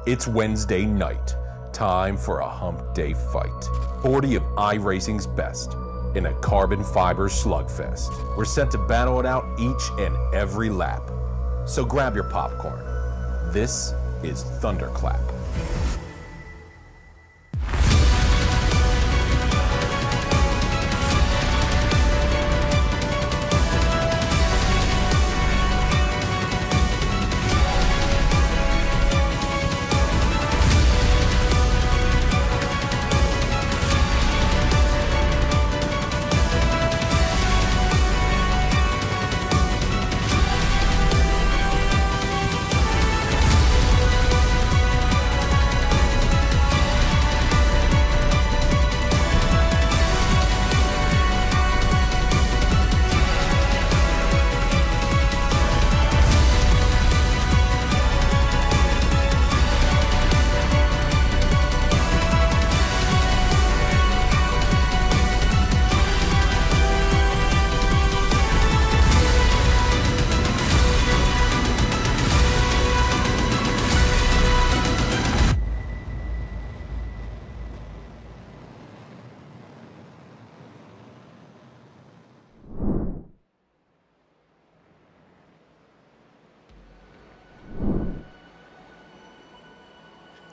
It's Wednesday night, time for a hump day fight. 40 of iRacing's best in a carbon fiber slugfest. We're set to battle it out each and every lap. So grab your popcorn. This is Thunderclap.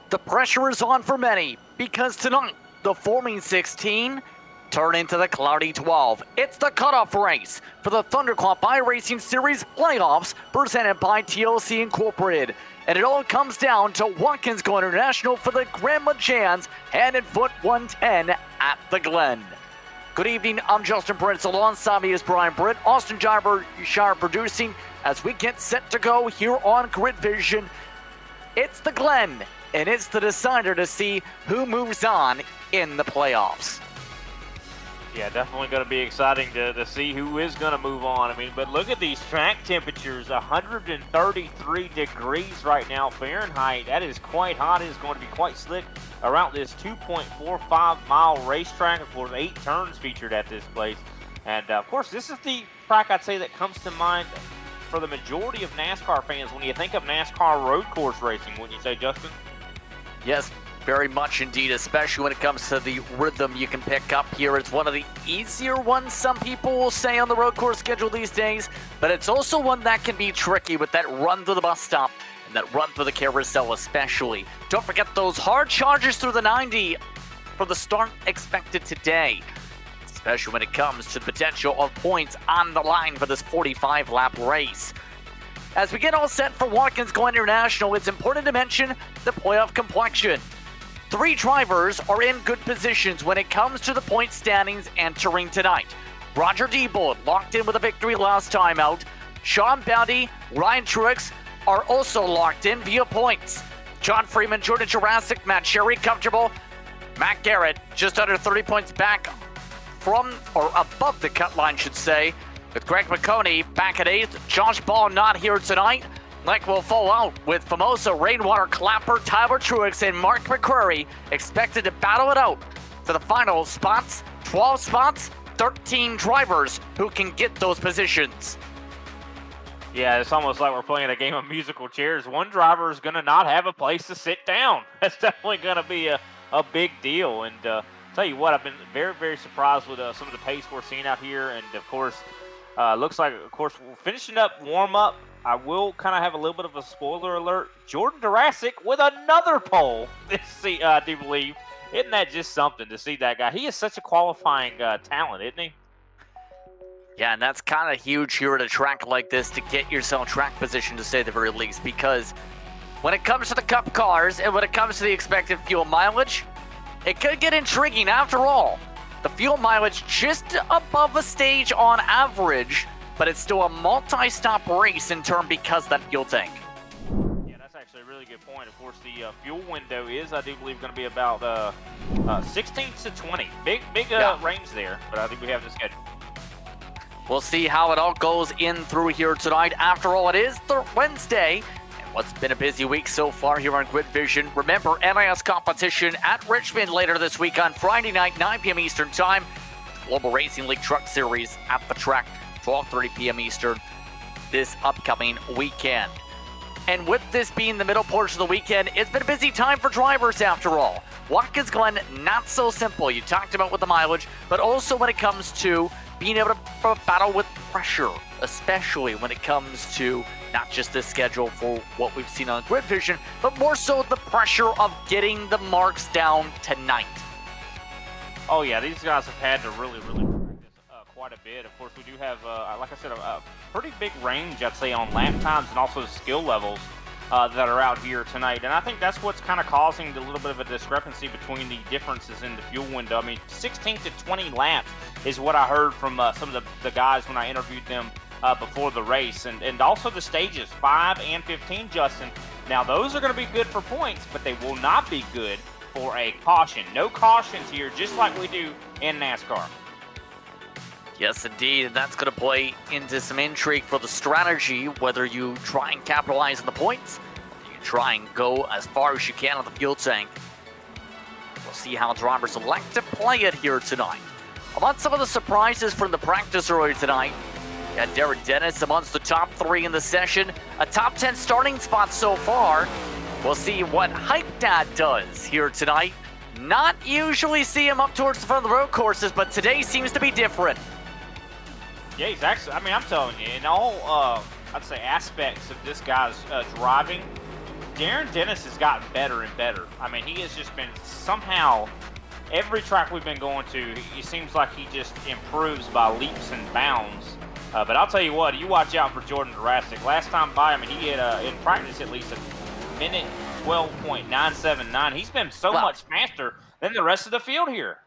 The pressure is on for many because tonight the forming 16 turn into the cloudy 12. It's the cutoff race for the Thunderclap iRacing Series playoffs presented by TLC Incorporated. And it all comes down to Watkins Glen International for the Grandma Jan's Hand and Foot 110 at the Glen. Good evening, I'm Justin Prince. Alongside me is Brian Britt, Austin Shire producing as we get set to go here on Grid Vision. It's the Glen, and it's the decider to see who moves on in the playoffs. Yeah, definitely going to be exciting to see who is going to move on. I mean, but look at these track temperatures, 133 degrees right now Fahrenheit. That is quite hot. It is going to be quite slick around this 2.45-mile racetrack. Of course, 8 turns featured at this place. And, of course, this is the track I'd say that comes to mind for the majority of NASCAR fans when you think of NASCAR road course racing, wouldn't you say, Justin? Yes, very much indeed, especially when it comes to the rhythm you can pick up here. It's one of the easier ones, some people will say, on the road course schedule these days, but it's also one that can be tricky with that run through the bus stop and that run through the carousel especially. Don't forget those hard charges through the 90 for the start expected today, especially when it comes to the potential of points on the line for this 45-lap race. As we get all set for Watkins Glen International, it's important to mention the playoff complexion. 3 drivers are in good positions when it comes to the point standings entering tonight. Roger Diebold locked in with a victory last time out. Sean Bounty, Ryan Truex are also locked in via points. John Freeman, Jordan Jurassic, Matt Sherry comfortable. Matt Garrett just under 30 points back from, or above the cut line, should say, with Greg McConey back at 8th. Josh Ball not here tonight. Like will fall out with Famosa, Rainwater, Clapper, Tyler Truex, and Mark McCreary expected to battle it out for the final spots. 12 spots, 13 drivers who can get those positions. Yeah, it's almost like we're playing a game of musical chairs. One driver is going to not have a place to sit down. That's definitely going to be a big deal. And tell you what, I've been very, very surprised with some of the pace we're seeing out here. And, of course, looks like, of course, we're finishing up warm-up. I will kind of have a little bit of a spoiler alert. Jordan Jurassic with another pole I do believe. Isn't that just something to see that guy? He is such a qualifying talent, isn't he? Yeah, and that's kind of huge here at a track like this to get yourself track position, to say the very least, because when it comes to the Cup cars and when it comes to the expected fuel mileage, it could get intriguing after all. The fuel mileage just above a stage on average, but it's still a multi-stop race in turn because of that fuel tank. Yeah, that's actually a really good point. Of course, the fuel window is, I do believe, going to be about 16 to 20. Big range there, but I think we have the schedule. We'll see how it all goes in through here tonight. After all, it is the Wednesday, and what's been a busy week so far here on Grid Vision. Remember, NIS competition at Richmond later this week on Friday night, 9 p.m. Eastern Time. Global Racing League Truck Series at the track, 12:30 p.m. Eastern this upcoming weekend. And with this being the middle portion of the weekend, it's been a busy time for drivers after all. Watkins Glen, not so simple. You talked about with the mileage, but also when it comes to being able to battle with pressure, especially when it comes to not just the schedule for what we've seen on Grid Vision, but more so the pressure of getting the marks down tonight. Oh yeah, these guys have had to really practice quite a bit. Of course, we do have, like I said, a pretty big range, I'd say, on lap times and also skill levels that are out here tonight. And I think that's what's kind of causing a little bit of a discrepancy between the differences in the fuel window. I mean, 16 to 20 laps is what I heard from some of the guys when I interviewed them before the race. And also the stages, 5 and 15, Justin. Now, those are going to be good for points, but they will not be good for a caution. No cautions here, just like we do in NASCAR. Yes, indeed, and that's going to play into some intrigue for the strategy, whether you try and capitalize on the points, or you try and go as far as you can on the fuel tank. We'll see how drivers elect to play it here tonight. Amongst some of the surprises from the practice earlier tonight, you had Derek Dennis amongst the top 3 in the session, a top 10 starting spot so far. We'll see what Hype Dad does here tonight. Not usually see him up towards the front of the road courses, but today seems to be different. Yeah, he's actually, I mean, I'm telling you, in all, I'd say, aspects of this guy's driving, Darren Dennis has gotten better and better. I mean, he has just been somehow, every track we've been going to, it seems like he just improves by leaps and bounds. But I'll tell you what, you watch out for Jordan Jurassic. Last time by, I mean, he had, in practice at least, a minute 12.979. He's been so much faster than the rest of the field here.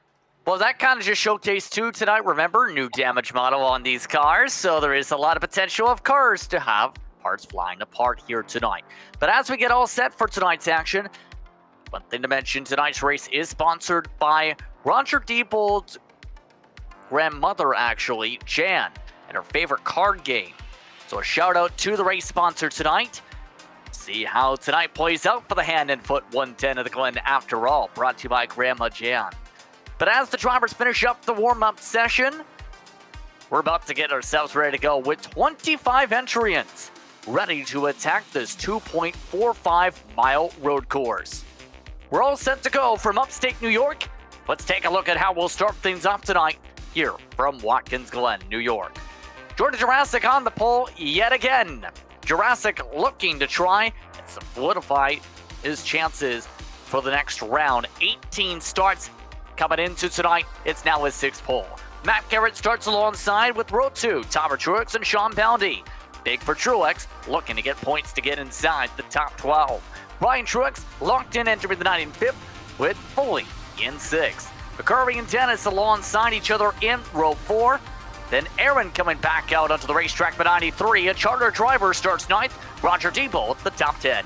Well, that kind of just showcased too tonight. Remember, new damage model on these cars, so there is a lot of potential of cars to have parts flying apart here tonight. But as we get all set for tonight's action, one thing to mention, tonight's race is sponsored by Roger Diebold's grandmother, actually, Jan, and her favorite card game. So a shout out to the race sponsor tonight. See how tonight plays out for the Hand and Foot 110 of the Glen after all, brought to you by Grandma Jan. But as the drivers finish up the warm-up session, we're about to get ourselves ready to go with 25 entrants ready to attack this 2.45-mile road course. We're all set to go from upstate New York. Let's take a look at how we'll start things off tonight here from Watkins Glen, New York. Jordan Jurassic on the pole yet again. Jurassic looking to try and solidify his chances for the next round. 18 starts coming into tonight. It's now his 6th pole. Matt Garrett starts alongside with row 2, Tyler Truex and Sean Boundy. Big for Truex, looking to get points to get inside the top 12. Brian Truex locked in, entering the 95th with Foley in 6th. McCurry and Dennis alongside each other in row 4. Then Aaron coming back out onto the racetrack for 93. A charter driver starts 9th. Roger Diebold, the top 10.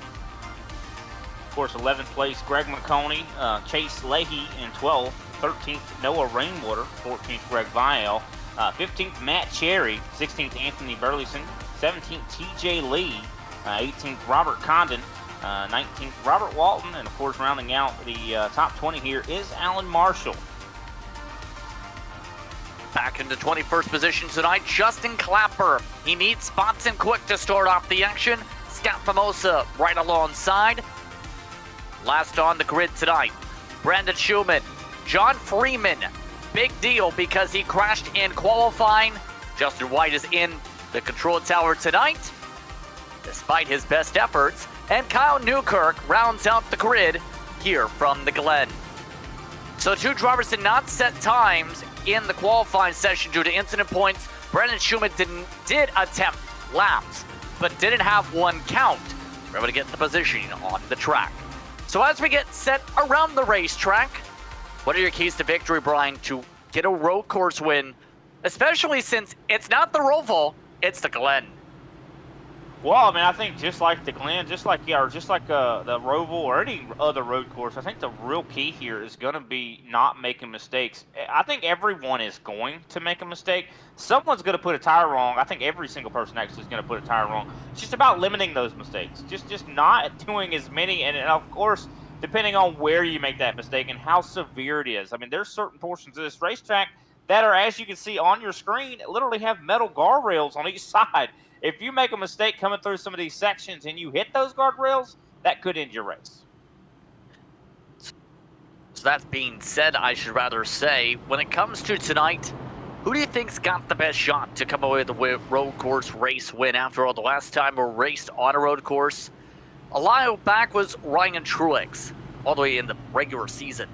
Of course, 11th place, Greg McConey, Chase Leahy in 12th. 13th, Noah Rainwater. 14th, Greg Vial. 15th, Matt Cherry. 16th, Anthony Burleson. 17th, TJ Lee. 18th, Robert Condon. 19th, Robert Walton. And, of course, rounding out the top 20 here is Alan Marshall. Back into 21st position tonight, Justin Clapper. He needs spots and quick to start off the action. Scott Famosa right alongside. Last on the grid tonight, Brandon Schumann. John Freeman, big deal because he crashed in qualifying. Justin White is in the control tower tonight, despite his best efforts. And Kyle Newkirk rounds out the grid here from the Glen. So 2 drivers did not set times in the qualifying session due to incident points. Brandon Schumann did attempt laps, but didn't have one count. We're able to get the positioning on the track. So as we get set around the racetrack, what are your keys to victory, Brian, to get a road course win, especially since it's not the Roval, it's the Glen? Well, I mean, I think just like the Glen, just like the Roval or any other road course, I think the real key here is going to be not making mistakes. I think everyone is going to make a mistake. Someone's going to put a tire wrong. I think every single person actually is going to put a tire wrong. It's just about limiting those mistakes. Just not doing as many, and of course, depending on where you make that mistake and how severe it is. I mean, there's certain portions of this racetrack that are, as you can see on your screen, literally have metal guardrails on each side. If you make a mistake coming through some of these sections and you hit those guardrails, that could end your race. So that being said, I should rather say, when it comes to tonight, who do you think's got the best shot to come away with the road course race win? After all, the last time we raced on a road course a while back was Ryan Truex, all the way in the regular season.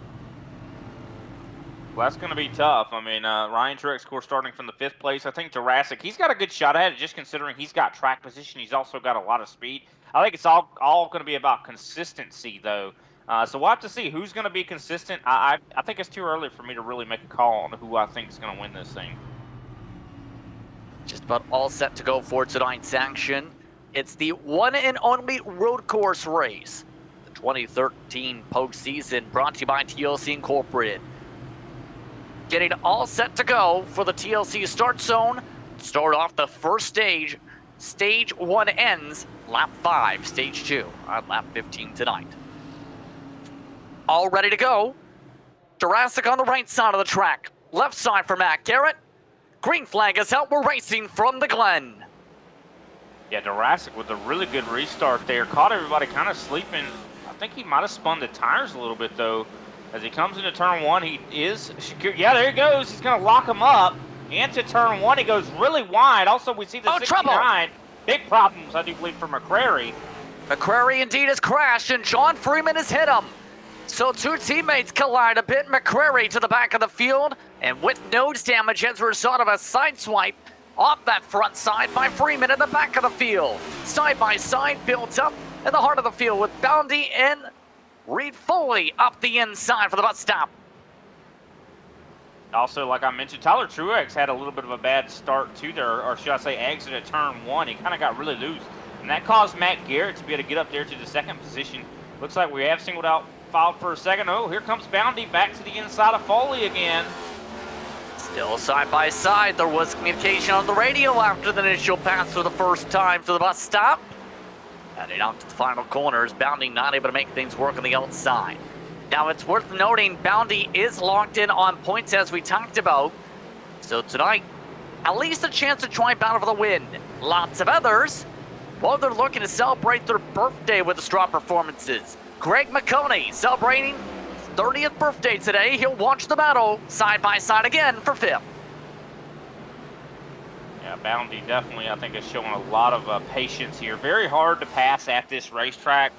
Well, that's going to be tough. I mean, Ryan Truex, of course, starting from the 5th place. I think Jurassic, he's got a good shot at it, just considering he's got track position. He's also got a lot of speed. I think it's all going to be about consistency, though. So we'll have to see who's going to be consistent. I think it's too early for me to really make a call on who I think is going to win this thing. Just about all set to go for tonight's action. It's the one and only road course race, the 2013 postseason, brought to you by TLC Incorporated. Getting all set to go for the TLC start zone. Start off the first stage. Stage 1 ends lap 5, stage 2 on lap 15 tonight. All ready to go. Jurassic on the right side of the track. Left side for Matt Garrett. Green flag is out. We're racing from the Glen. Yeah, Jurassic with a really good restart there. Caught everybody kind of sleeping. I think he might have spun the tires a little bit, though. As he comes into turn 1, he is secure. Yeah, there he goes. He's going to lock him up. Into turn 1, he goes really wide. Also, we see the 69. Trouble. Big problems, I do believe, for McCrary. McCrary indeed has crashed, and John Freeman has hit him. So two teammates collide a bit. McCrary to the back of the field, and with nose damage as a result of a side swipe off that front side by Freeman in the back of the field. Side by side, built up in the heart of the field with Boundy and Reed Foley up the inside for the bus stop. Also, like I mentioned, Tyler Truex had a little bit of a bad start to there, or should I say exit at turn 1. He kind of got really loose, and that caused Matt Garrett to be able to get up there to the 2nd position. Looks like we have singled out, fouled for a second. Oh, here comes Boundy back to the inside of Foley again. Still side by side. There was communication on the radio after the initial pass for the first time to the bus stop. Heading out to the final corners, Boundy not able to make things work on the outside. Now, it's worth noting Boundy is locked in on points as we talked about. So tonight, at least a chance to try battle for the win. Lots of others, well, they're looking to celebrate their birthday with the strong performances. Greg McConey celebrating his 30th birthday today. He'll watch the battle side by side again for 5th. Yeah, Boundy definitely, I think, is showing a lot of patience here. Very hard to pass at this racetrack.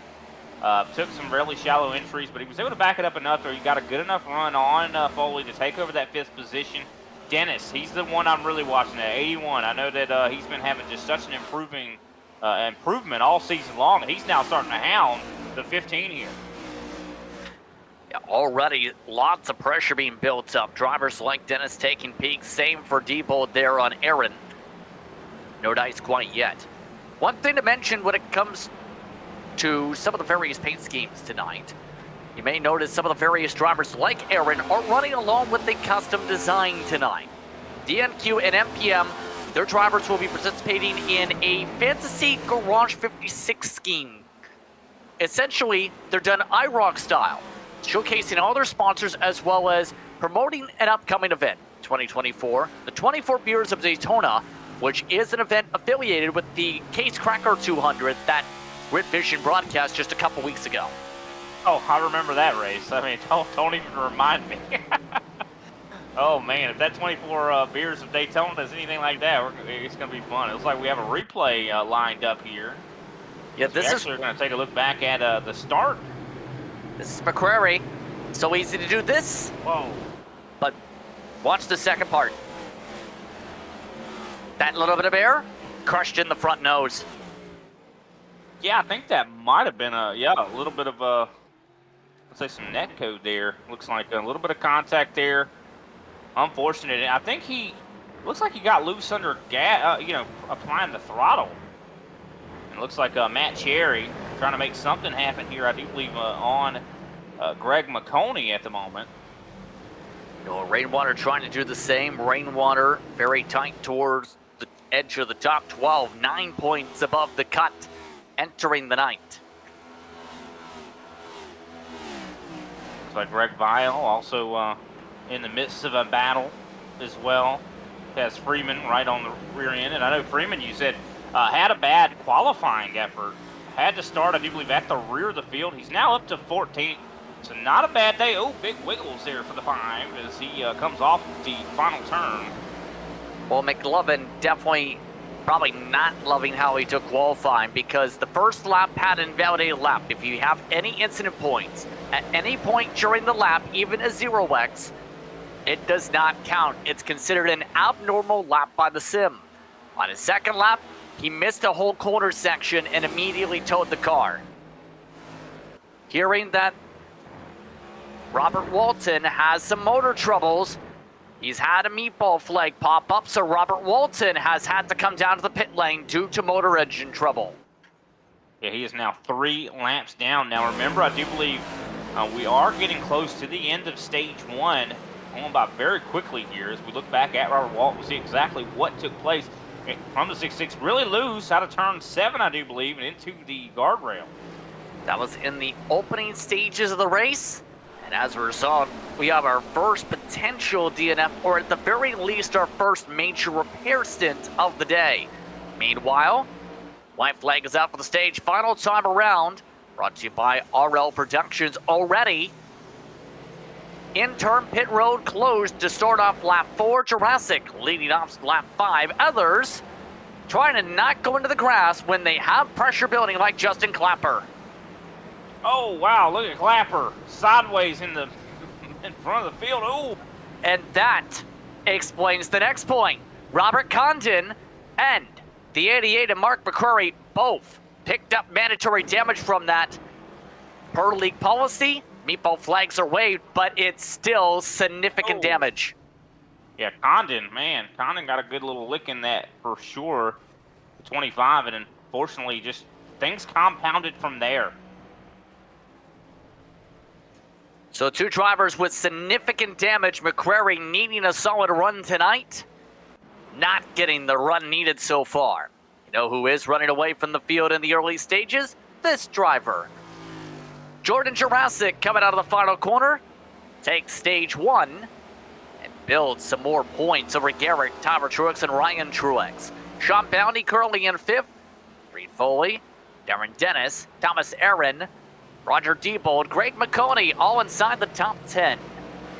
Took some really shallow entries, but he was able to back it up enough, or he got a good enough run on Foley to take over that 5th position. Dennis, he's the one I'm really watching at 81. I know that he's been having just such an improvement all season long. He's now starting to hound the 15 here. Yeah, already lots of pressure being built up. Drivers like Dennis taking peaks. Same for Debo there on Aaron. No dice quite yet. One thing to mention when it comes to some of the various paint schemes tonight, you may notice some of the various drivers like Aaron are running along with the custom design tonight. DNQ and MPM, their drivers will be participating in a Fantasy Garage 56 scheme. Essentially, they're done iRock style, showcasing all their sponsors as well as promoting an upcoming event, 2024, the 24 Beers of Daytona, which is an event affiliated with the Case Cracker 200 that Grid Vision broadcast just a couple weeks ago. Oh, I remember that race. I mean, don't even remind me. Oh, man, if that 24 Beers of Daytona is anything like that, it's going to be fun. It looks like we have a replay lined up here. Yeah, this is... We're going to take a look back at the start. This is McCrary. So easy to do this. Whoa. But watch the second part. That little bit of air crushed in the front nose. Yeah, I think that might have been a little bit of a, let's say, some net code there. Looks like a little bit of contact there. Unfortunate. I think looks like he got loose under gas, applying the throttle. And it looks like Matt Cherry trying to make something happen here. I do believe on Greg McConey at the moment. Rainwater trying to do the same. Rainwater very tight towards the edge of the top 12, 9 points above the cut, entering the night. Looks like Greg Vile also in the midst of a battle. as well. Has Freeman right on the rear end. And I know Freeman, you said, had a bad qualifying effort. Had to start, I do believe, at the rear of the field. He's now up to 14th. So not a bad day. Oh, big wiggles there for the 5 as he comes off the final turn. Well, McLovin definitely probably not loving how he took qualifying, because the first lap had an invalidated lap. If you have any incident points at any point during the lap, even a 0x, it does not count. It's considered an abnormal lap by the sim. On his second lap, he missed a whole corner section and immediately towed the car. Hearing that Robert Walton has some motor troubles, he's had a meatball flag pop up, so Robert Walton has had to come down to the pit lane due to motor engine trouble. Yeah, he is now 3 laps down. Now remember, I do believe we are getting close to the end of stage 1. Going by very quickly here as we look back at Robert Walton to see exactly what took place. From the 6-6, really loose out of turn 7, I do believe, and into the guardrail. That was in the opening stages of the race. And as a result, we have our first potential DNF, or at the very least, our first major repair stint of the day. Meanwhile, white flag is out for the stage final time around. Brought to you by RL Productions already. In-turn pit road closed to start off lap 4. Jurassic leading off lap 5. Others trying to not go into the grass when they have pressure building, like Justin Clapper. Oh, wow, look at Clapper. Sideways in front of the field. Ooh. And that explains the next point. Robert Condon and the 88 and Mark McCrory both picked up mandatory damage from that. Per league policy, meatball flags are waived, but it's still significant damage. Yeah, Condon, man. Condon got a good little lick in that for sure. 25, and unfortunately, just things compounded from there. So 2 drivers with significant damage. McCrary needing a solid run tonight. Not getting the run needed so far. You know who is running away from the field in the early stages? This driver. Jordan Jurassic coming out of the final corner. Takes stage 1 and builds some more points over Garrett, Tyler Truex, and Ryan Truex. Sean Bounty currently in 5th. Reed Foley, Darren Dennis, Thomas Aaron, Roger Diebold, Greg McConey, all inside the top 10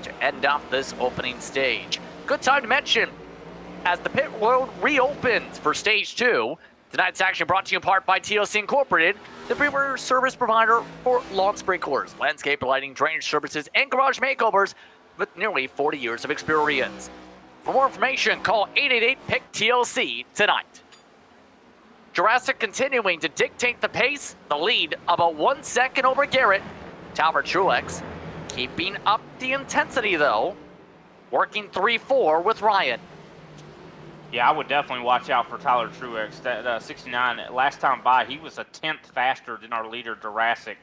to end off this opening stage. Good time to mention, as the pit road reopens for stage 2, tonight's action brought to you in part by TLC Incorporated, the premier service provider for lawn sprinklers, landscape lighting, drainage services, and garage makeovers with nearly 40 years of experience. For more information, call 888-PIC-TLC tonight. Jurassic continuing to dictate the pace, the lead about 1 second over Garrett. Tyler Truex keeping up the intensity though, working 3-4 with Ryan. Yeah, I would definitely watch out for Tyler Truex. That 69, last time by, he was a 10th faster than our leader, Jurassic.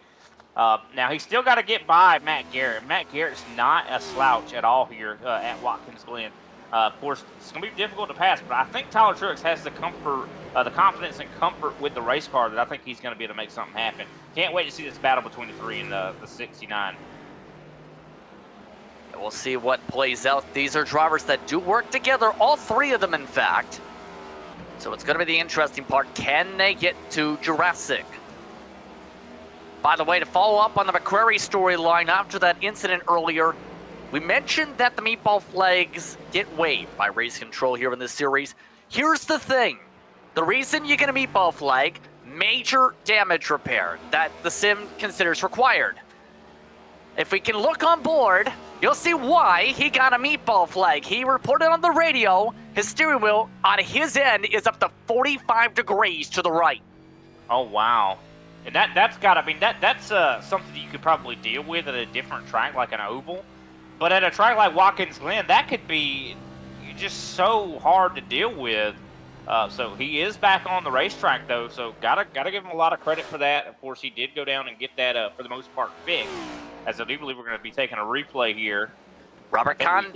Now, he's still got to get by Matt Garrett. Matt Garrett's not a slouch at all here at Watkins Glen. Of course, it's going to be difficult to pass, but I think Tyler Truex has the confidence and comfort with the race car that I think he's going to be able to make something happen. Can't wait to see this battle between the 3 and the 69. We'll see what plays out. These are drivers that do work together, all 3 of them, in fact. So it's going to be the interesting part. Can they get to Jurassic? By the way, to follow up on the McCrary storyline after that incident earlier, we mentioned that the meatball flags get waived by race control here in this series. Here's the thing. The reason you get a meatball flag, major damage repair that the sim considers required. If we can look on board, you'll see why he got a meatball flag. He reported on the radio his steering wheel on his end is up to 45 degrees to the right. Oh, wow. And that's got to be, that's something you could probably deal with at a different track like an oval. But at a track like Watkins Glen, that could be just so hard to deal with. So he is back on the racetrack, though, so gotta give him a lot of credit for that. Of course, he did go down and get that, for the most part, fixed, as I do believe we're going to be taking a replay here. Robert Condon,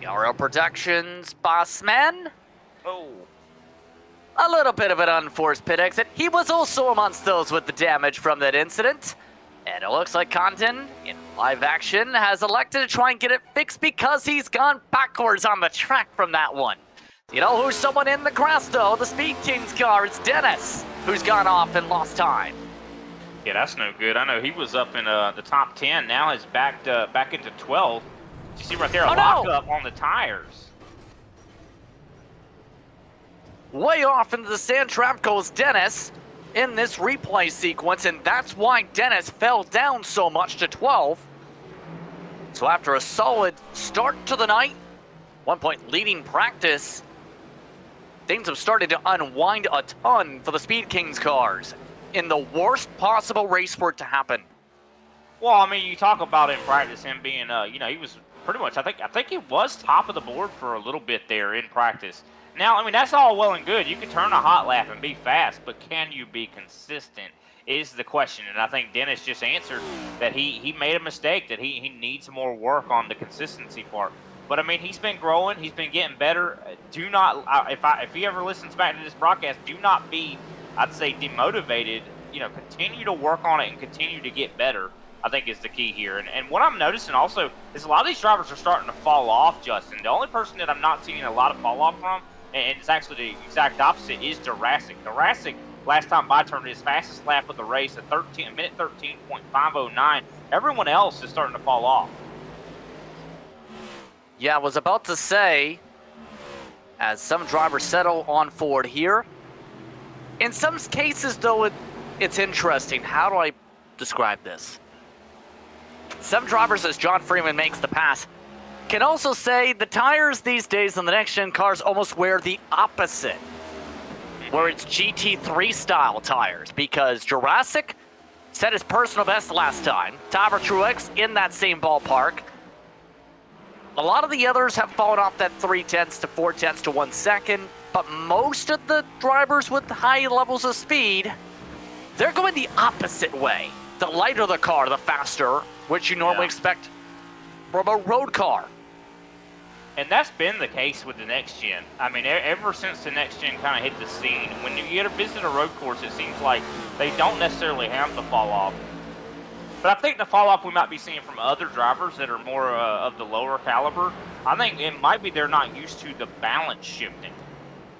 the RL Productions boss man. Oh. A little bit of an unforced pit exit. He was also amongst those with the damage from that incident. And it looks like Condon, in live action, has elected to try and get it fixed because he's gone backwards on the track from that one. You know who's someone in the grass, though? The Speed Kings car. It's Dennis, who's gone off and lost time. Yeah, that's no good. I know he was up in the top 10. Now he's back into 12. You see right there, a lockup on the tires. Way off into the sand trap goes Dennis in this replay sequence, and that's why Dennis fell down so much to 12. So after a solid start to the night, 1 point leading practice, things have started to unwind a ton for the Speed Kings cars in the worst possible race for it to happen. Well, I mean, you talk about in practice him being, he was pretty much, I think he was top of the board for a little bit there in practice. Now, I mean, that's all well and good. You can turn a hot lap and be fast, but can you be consistent is the question. And I think Dennis just answered that he made a mistake, that he needs more work on the consistency part. But, I mean, he's been growing. He's been getting better. Do not, if he ever listens back to this broadcast, do not be, I'd say, demotivated. Continue to work on it and continue to get better, I think, is the key here. And what I'm noticing also is a lot of these drivers are starting to fall off, Justin. The only person that I'm not seeing a lot of fall off from, and it's actually the exact opposite, is Jurassic. Jurassic, last time by, turned his fastest lap of the race at minute 13.509. Everyone else is starting to fall off. Yeah, I was about to say, as some drivers settle on forward here, in some cases, though, it's interesting. How do I describe this? Some drivers, as John Freeman makes the pass, can also say the tires these days on the next-gen cars almost wear the opposite, where it's GT3 style tires, because Jurassic set his personal best last time. Tyler Truex in that same ballpark. A lot of the others have fallen off that 0.3 to 0.4 to 1 second, but most of the drivers with high levels of speed, they're going the opposite way. The lighter the car, the faster, which you normally expect from a road car. And that's been the case with the next gen. I mean, ever since the next gen kind of hit the scene, when you get to visit a road course, it seems like they don't necessarily have the fall off. But I think the fall off we might be seeing from other drivers that are more of the lower caliber, I think it might be they're not used to the balance shifting.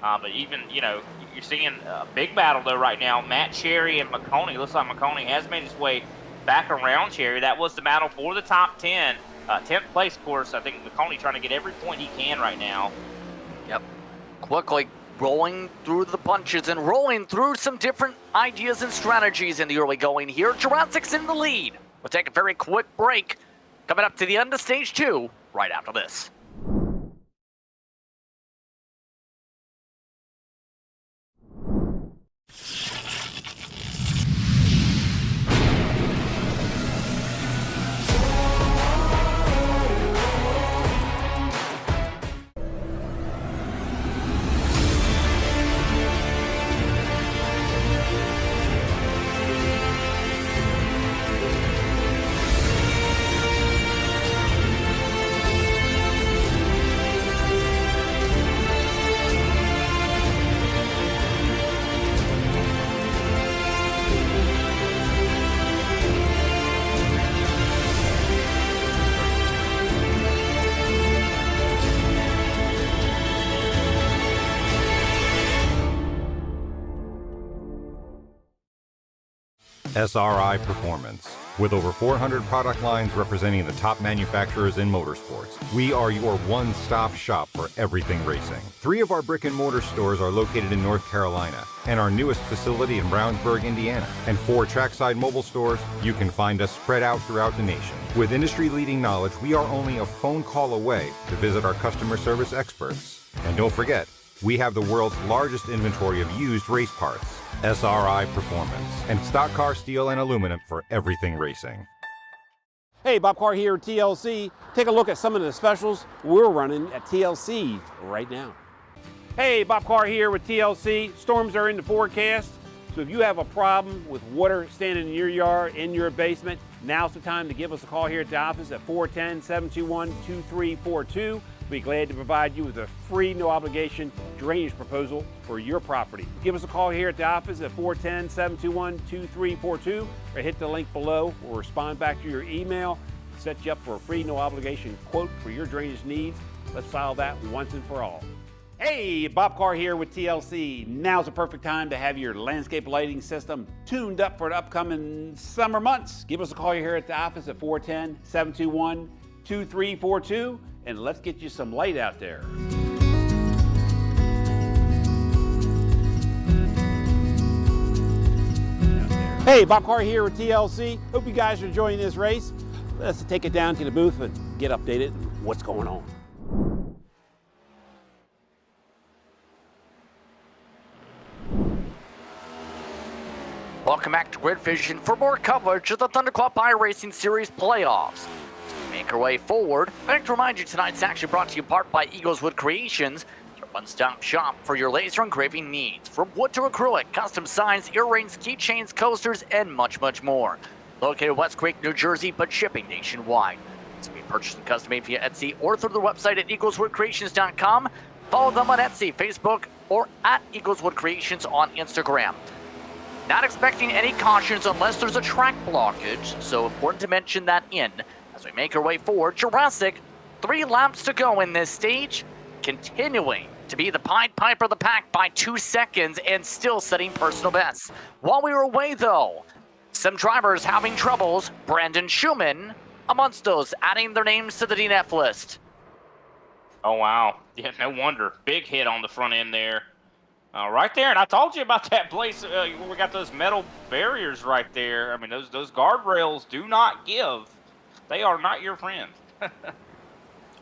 But even, you're seeing a big battle, though, right now. Matt Cherry and McConaughey. Looks like McConaughey has made his way back around Cherry. That was the battle for the top 10. 10th place, of course. I think McConaughey trying to get every point he can right now. Yep. Quickly rolling through the punches and rolling through some different ideas and strategies in the early going here. Jurassic's in the lead. We'll take a very quick break. Coming up to the end of stage 2 right after this. SRI Performance. With over 400 product lines representing the top manufacturers in motorsports, we are your one-stop shop for everything racing. 3 of our brick-and-mortar stores are located in North Carolina, and our newest facility in Brownsburg, Indiana. And 4 trackside mobile stores, you can find us spread out throughout the nation. With industry-leading knowledge, we are only a phone call away to visit our customer service experts. And don't forget, we have the world's largest inventory of used race parts. SRI Performance, and stock car steel and aluminum for everything racing. Hey, Bob Carr here at TLC. Take a look at some of the specials we're running at TLC right now. Hey, Bob Carr here with TLC. Storms are in the forecast, so if you have a problem with water standing in your yard, in your basement, now's the time to give us a call here at the office at 410-721-2342. We'll be glad to provide you with a free, no obligation drainage proposal for your property. Give us a call here at the office at 410-721-2342 or hit the link below. We'll respond back to your email, set you up for a free, no obligation quote for your drainage needs. Let's solve that once and for all. Hey, Bob Carr here with TLC. Now's the perfect time to have your landscape lighting system tuned up for the upcoming summer months. Give us a call here at the office at 410-721-2342 and let's get you some light out there. Hey, Bob Carr here with TLC. Hope you guys are enjoying this race. Let's take it down to the booth and get updated on what's going on. Welcome back to Grid Vision for more coverage of the Thunderclap iRacing Series playoffs. Make our way forward. I'd like to remind you tonight's action brought to you in part by Eagleswood Creations, your one-stop shop for your laser engraving needs. From wood to acrylic, custom signs, earrings, keychains, coasters, and much, much more. Located in West Creek, New Jersey, but shipping nationwide. It's being purchased and custom made via Etsy or through their website at eagleswoodcreations.com. Follow them on Etsy, Facebook, or at Eagleswood Creations on Instagram. Not expecting any cautions unless there's a track blockage, so important to mention that in. As we make our way forward, Jurassic, 3 laps to go in this stage, continuing to be the Pied Piper of the pack by 2 seconds and still setting personal bests. While we were away though, some drivers having troubles, Brandon Schumann amongst those, adding their names to the DNF list. Oh, wow. Yeah, no wonder. Big hit on the front end there. Right there, and I told you about that place where we got those metal barriers right there. I mean, those guardrails do not give. They are not your friend.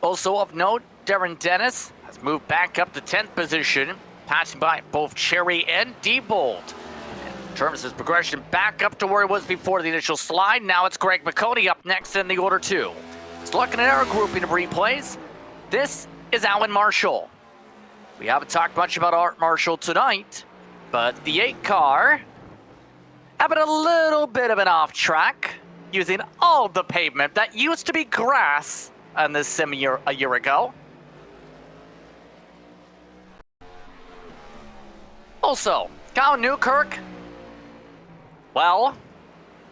Also of note, Darren Dennis has moved back up to 10th position, passing by both Cherry and Diebold. In terms of his progression, back up to where he was before the initial slide. Now it's Greg McConey up next in the order 2. Let's look at our grouping of replays. This is Alan Marshall. We haven't talked much about Art Marshall tonight, but the 8 car having a little bit of an off track, using all the pavement that used to be grass on this sim a year ago. Also, Kyle Newkirk, well,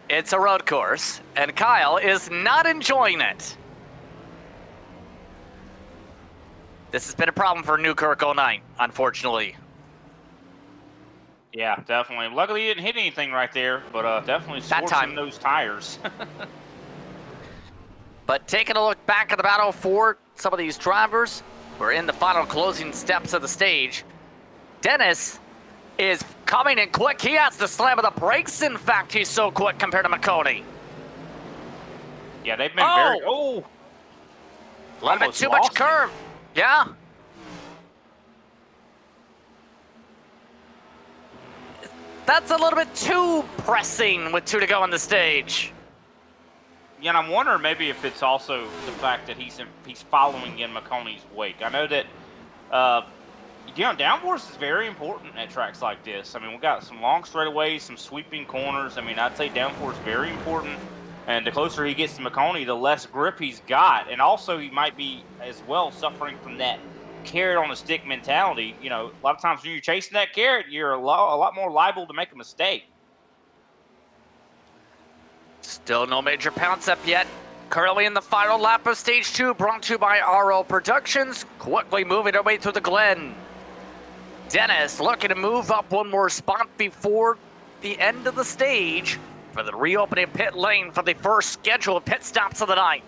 it's a road course, and Kyle is not enjoying it. This has been a problem for Newkirk all night, unfortunately. Yeah, definitely. Luckily, he didn't hit anything right there, but definitely scorching those tires. But taking a look back at the battle for some of these drivers, we're in the final closing steps of the stage. Dennis is coming in quick. He has the slam of the brakes. In fact, he's so quick compared to McConey. Yeah, they've been very... Oh! A little bit too much curve. Yeah. That's a little bit too pressing with 2 to go on the stage. Yeah, and I'm wondering maybe if it's also the fact that he's following in McConey's wake. I know that, downforce is very important at tracks like this. I mean, we've got some long straightaways, some sweeping corners. I mean, I'd say downforce is very important. And the closer he gets to McConey, the less grip he's got. And also, he might be, as well, suffering from that carrot-on-a-stick mentality. You know, a lot of times when you're chasing that carrot, you're a lot more liable to make a mistake. Still no major pounce up yet. Currently in the final lap of Stage 2, brought to you by RO Productions. Quickly moving our way through the Glen. Dennis looking to move up one more spot before the end of the stage for the reopening pit lane for the first scheduled pit stops of the night.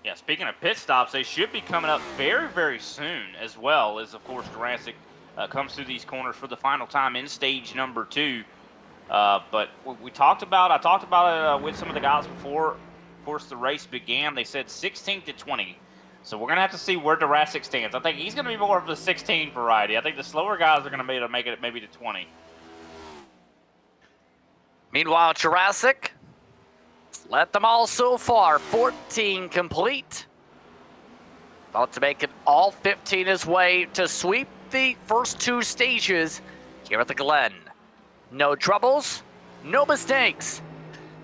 Yeah, speaking of pit stops, they should be coming up very, very soon, as well as, of course, Jurassic comes through these corners for the final time in stage number 2. But I talked about it with some of the guys before, of course, the race began. They said 16 to 20. So we're going to have to see where Jurassic stands. I think he's going to be more of the 16 variety. I think the slower guys are going to be able to make it maybe to 20. Meanwhile, Jurassic, let them all so far. 14 complete. About to make it all 15 his way to sweep the first 2 stages here at the Glen. No troubles, no mistakes.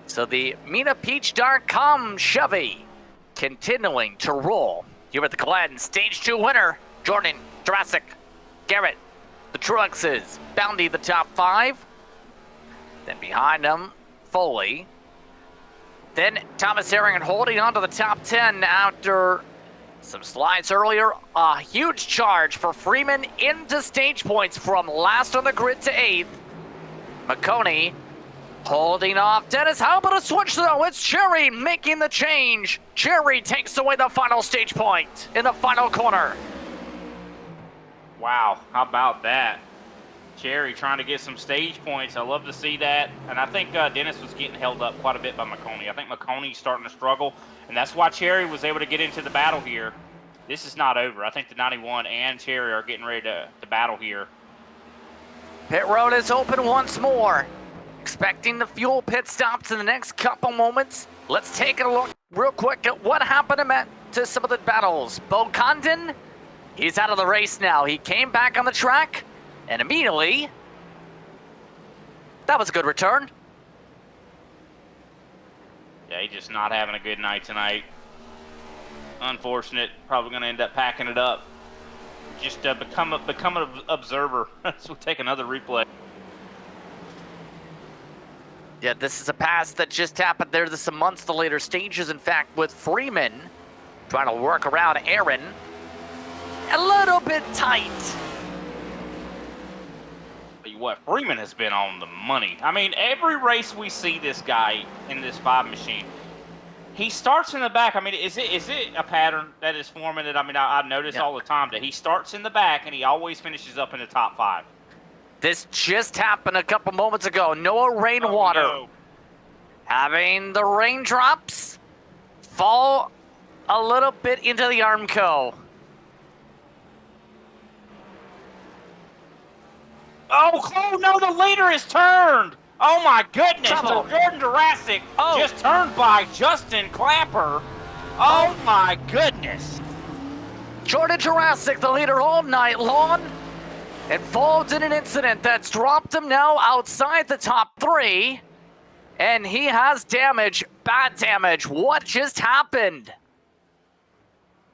So the MinaPeach.com Chevy continuing to roll here at the Glen. Stage 2 winner, Jordan, Jurassic, Garrett, the Truxes, Bounty the top 5. Then behind them, Foley. Then Thomas Herring holding on to the top 10 after some slides earlier. A huge charge for Freeman into stage points from last on the grid to 8th. McConey holding off Dennis. How about a switch though? It's Cherry making the change. Cherry takes away the final stage point in the final corner. Wow, how about that? Cherry trying to get some stage points. I love to see that. And I think Dennis was getting held up quite a bit by McConey. I think McConey's starting to struggle, and that's why Cherry was able to get into the battle here. This is not over. I think the 91 and Cherry are getting ready to battle here. Pit road is open once more. Expecting the fuel pit stops in the next couple moments. Let's take a look real quick at what happened to some of the battles. Bo Condon, he's out of the race now. He came back on the track. And immediately, that was a good return. Yeah, he's just not having a good night tonight. Unfortunate. Probably going to end up packing it up. Just become an observer. So we'll take another replay. Yeah, this is a pass that just happened there. This is amongst the later stages, in fact, with Freeman trying to work around Aaron. A little bit tight. What Freeman has been on the money. I mean, every race we see this guy in this 5 machine, he starts in the back. I mean, is it a pattern that is forming? That I notice all the time that he starts in the back and he always finishes up in the top 5. This just happened a couple moments ago. Noah Rainwater having the raindrops fall a little bit into the Armco. Oh no, the leader is turned. Oh my goodness. Trouble. Jordan Jurassic just turned by Justin Clapper. Oh my goodness. Jordan Jurassic, the leader all night long, involved in an incident that's dropped him now outside the top 3. And he has damage, bad damage. What just happened?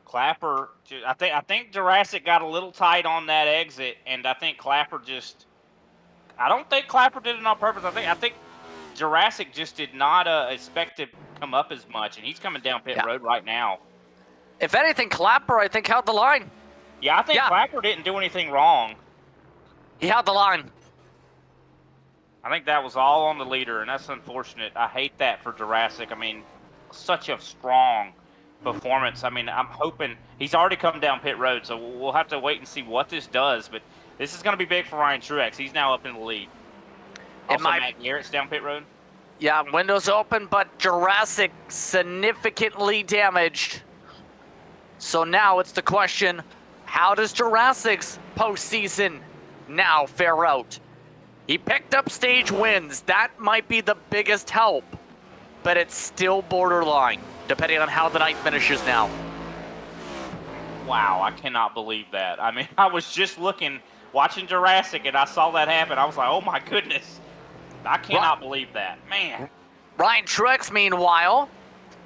Clapper, I think Jurassic got a little tight on that exit, and I think Clapper I don't think Clapper did it on purpose. I think Jurassic just did not expect to come up as much, and he's coming down pit road right now. If anything, Clapper, I think, held the line. Yeah, I think Clapper didn't do anything wrong. He held the line. I think that was all on the leader, and that's unfortunate. I hate that for Jurassic. I mean, such a strong performance. I mean, I'm hoping he's already come down pit road, so we'll have to wait and see what this does. But this is going to be big for Ryan Truex. He's now up in the lead. Also, Matt Garrett's down pit road. Yeah, windows open, but Jurassic significantly damaged. So now it's the question, how does Jurassic's postseason now fare out? He picked up stage wins. That might be the biggest help, but it's still borderline, depending on how the night finishes now. Wow, I cannot believe that. I mean, I was just watching Jurassic, and I saw that happen. I was like, oh my goodness. I cannot believe that. Man. Ryan Truex, meanwhile,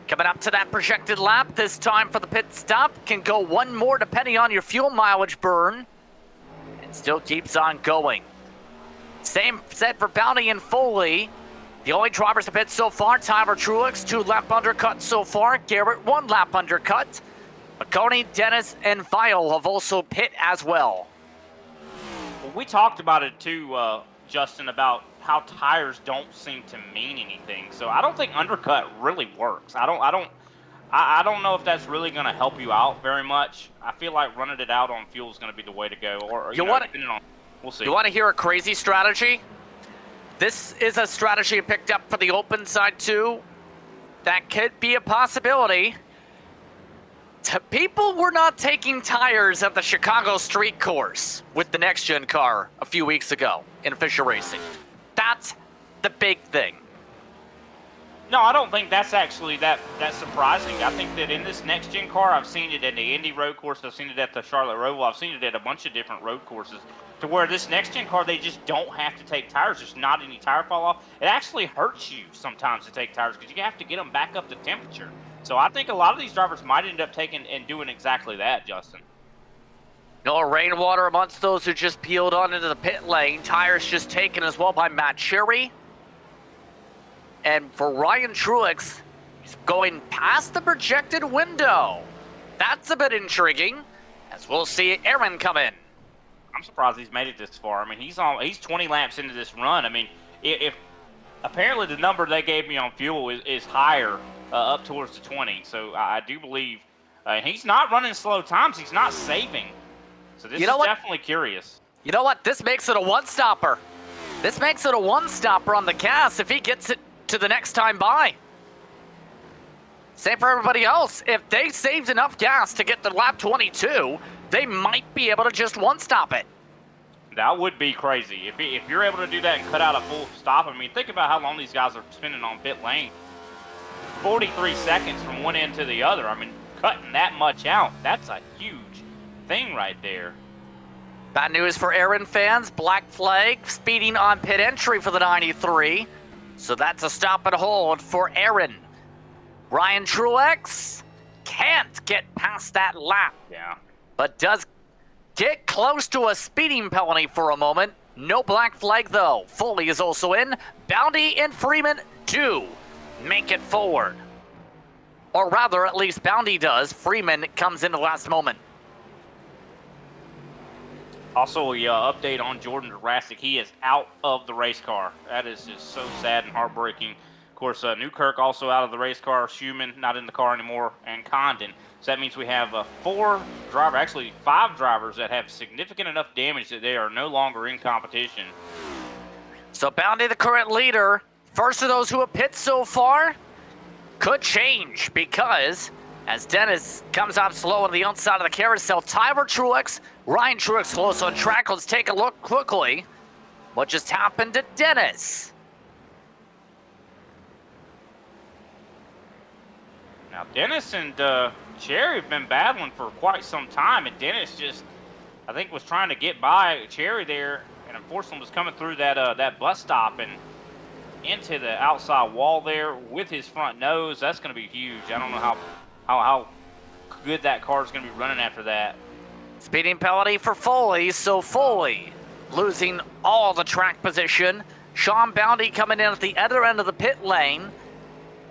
coming up to that projected lap, this time for the pit stop, can go one more depending on your fuel mileage burn, and still keeps on going. Same set for Bounty and Foley. The only drivers to pit so far, Tyler Truex, 2-lap undercut so far. Garrett, 1-lap undercut. McConey, Dennis, and Vial have also pit as well. Well, we talked about it too, Justin, about how tires don't seem to mean anything. So I don't think undercut really works. I don't know if that's really going to help you out very much. I feel like running it out on fuel is going to be the way to go. Or depending on, we'll see. You want to hear a crazy strategy? This is a strategy picked up for the open side too. That could be a possibility. People were not taking tires at the Chicago street course with the next-gen car a few weeks ago in official racing. That's the big thing. No, I don't think that's actually that surprising. I think that in this next-gen car, I've seen it at the Indy road course. I've seen it at the Charlotte Roval. I've seen it at a bunch of different road courses. To where this next-gen car, they just don't have to take tires. There's not any tire fall off. It actually hurts you sometimes to take tires because you have to get them back up to temperature. So I think a lot of these drivers might end up taking and doing exactly that, Justin. No rainwater amongst those who just peeled on into the pit lane. Tires just taken as well by Matt Cherry. And for Ryan Truex, he's going past the projected window. That's a bit intriguing, as we'll see Aaron come in. I'm surprised he's made it this far. I mean, he's 20 laps into this run. I mean, if apparently the number they gave me on fuel is higher, up towards the 20. So I do believe he's not running slow times. He's not saving. So this is definitely curious. You know what? This makes it a one-stopper. This makes it a one-stopper on the gas if he gets it to the next time by. Same for everybody else. If they saved enough gas to get to lap 22, they might be able to just one-stop it. That would be crazy. If you're able to do that and cut out a full stop, I mean, think about how long these guys are spending on pit lane. 43 seconds from one end to the other. I mean, cutting that much out, that's a huge thing right there. Bad news for Aaron fans. Black flag speeding on pit entry for the 93. So that's a stop and hold for Aaron. Ryan Truex can't get past that lap. Yeah. But does get close to a speeding penalty for a moment. No black flag though. Foley is also in. Bounty and Freeman do make it forward. Or rather, at least Bounty does. Freeman comes in the last moment. Also, a update on Jordan Jurassic. He is out of the race car. That is just so sad and heartbreaking. Of course, Newkirk also out of the race car. Schumann not in the car anymore, and Condon. So that means we have 5 drivers that have significant enough damage that they are no longer in competition. So Bounty, the current leader, first of those who have pit so far, could change because as Dennis comes up slow on the outside of the carousel, Tyler Truex, Ryan Truex close on track. Let's take a look quickly what just happened to Dennis. Now, Dennis and Cherry have been battling for quite some time, and Dennis just, I think, was trying to get by Cherry there, and unfortunately was coming through that bus stop and into the outside wall there with his front nose. That's going to be huge. I don't know how good that car is going to be running after that. Speeding penalty for Foley, so Foley losing all the track position. Sean Bounty coming in at the other end of the pit lane,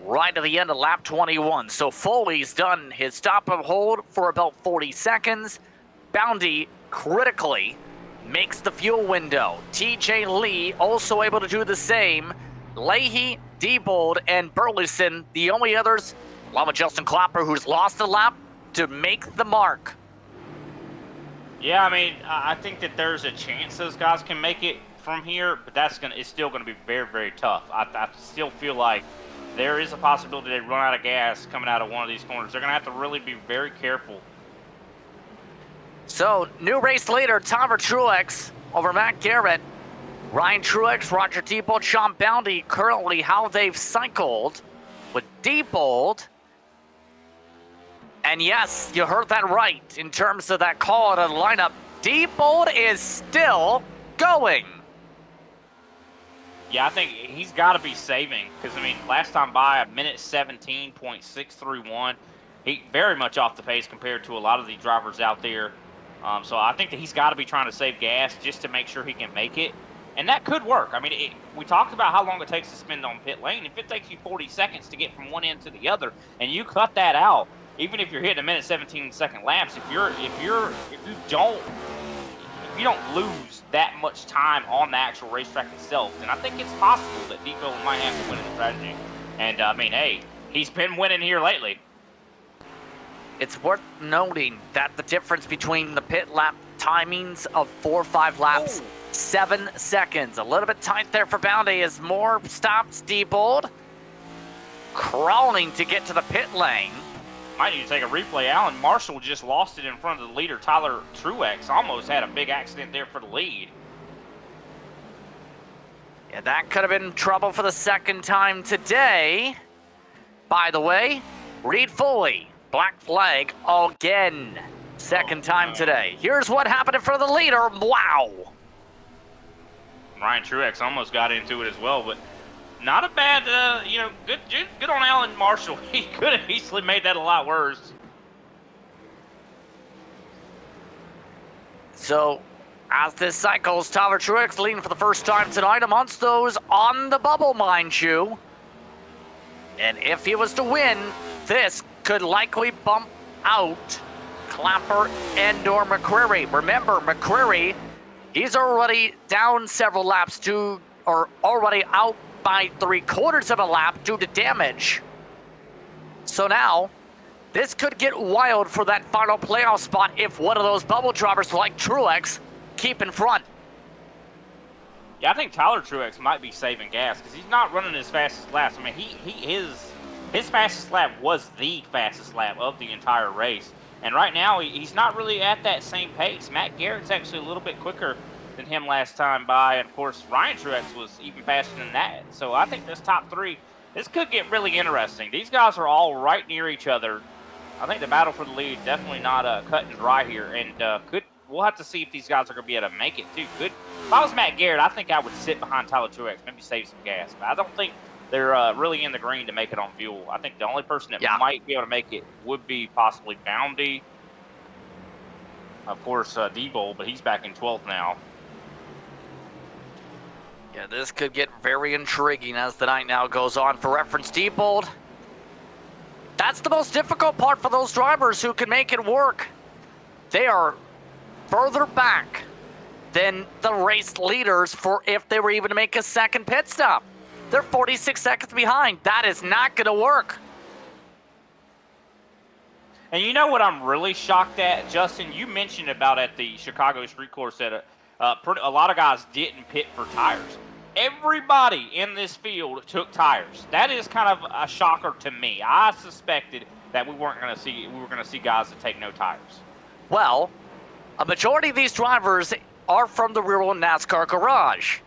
right at the end of lap 21. So Foley's done his stop and hold for about 40 seconds. Bounty critically makes the fuel window. TJ Lee also able to do the same. Leahy, Diebold, and Burleson, the only others, along with Justin Clapper, who's lost a lap, to make the mark. Yeah, I mean, I think that there's a chance those guys can make it from here, but it's still going to be very, very tough. I still feel like there is a possibility they run out of gas coming out of one of these corners. They're going to have to really be very careful. So, new race leader, Tyler Truex over Matt Garrett. Ryan Truex, Roger Diebold, Sean Bounty, currently how they've cycled with Diebold. And yes, you heard that right in terms of that call out of the lineup. Diebold is still going. Yeah, I think he's got to be saving because, I mean, last time by, a minute 17.631. He very much off the pace compared to a lot of the drivers out there. So I think that he's got to be trying to save gas just to make sure he can make it. And that could work. I mean, we talked about how long it takes to spend on pit lane. If it takes you 40 seconds to get from one end to the other, and you cut that out, even if you're hitting a minute 17-second laps, if you don't lose that much time on the actual racetrack itself, then I think it's possible that Diebold might have to win in the strategy. And I mean, hey, he's been winning here lately. It's worth noting that the difference between the pit lap timings of 4 or 5 laps, 7 seconds. A little bit tight there for Bounty as more stops. Diebold crawling to get to the pit lane. Might need to take a replay. Alan Marshall just lost it in front of the leader, Tyler Truex. Almost had a big accident there for the lead. Yeah, that could have been trouble for the second time today. By the way, Reed Foley, black flag again. Second time today. Here's what happened in front of the leader. Wow. Ryan Truex almost got into it as well, but Not a bad, good on Alan Marshall. He could have easily made that a lot worse. So, as this cycles, Tyler Truex leading for the first time tonight amongst those on the bubble, mind you. And if he was to win, this could likely bump out Clapper and/or McCreary. Remember, McCreary, he's already down several laps or already out by 3/4 of a lap due to damage. So now, this could get wild for that final playoff spot if one of those bubble drivers like Truex keep in front. Yeah, I think Tyler Truex might be saving gas because he's not running his fastest laps. I mean, his fastest lap was the fastest lap of the entire race. And right now, he's not really at that same pace. Matt Garrett's actually a little bit quicker than him last time by. And, of course, Ryan Truex was even faster than that. So I think this top three, this could get really interesting. These guys are all right near each other. I think the battle for the lead definitely not cut and dry here. And we'll have to see if these guys are going to be able to make it, too. If I was Matt Garrett, I think I would sit behind Tyler Truex, maybe save some gas. But I don't think they're really in the green to make it on fuel. I think the only person that might be able to make it would be possibly Boundy. Of course, D-Bowl, but he's back in 12th now. Yeah, this could get very intriguing as the night now goes on. For reference, D-Bold, that's the most difficult part for those drivers who can make it work. They are further back than the race leaders for if they were even to make a second pit stop. They're 46 seconds behind. That is not going to work. And you know what I'm really shocked at, Justin? You mentioned about at the Chicago Street Course that a lot of guys didn't pit for tires. Everybody in this field took tires. That is kind of a shocker to me. I suspected that we were going to see guys that take no tires. Well, a majority of these drivers are from the real world NASCAR garage.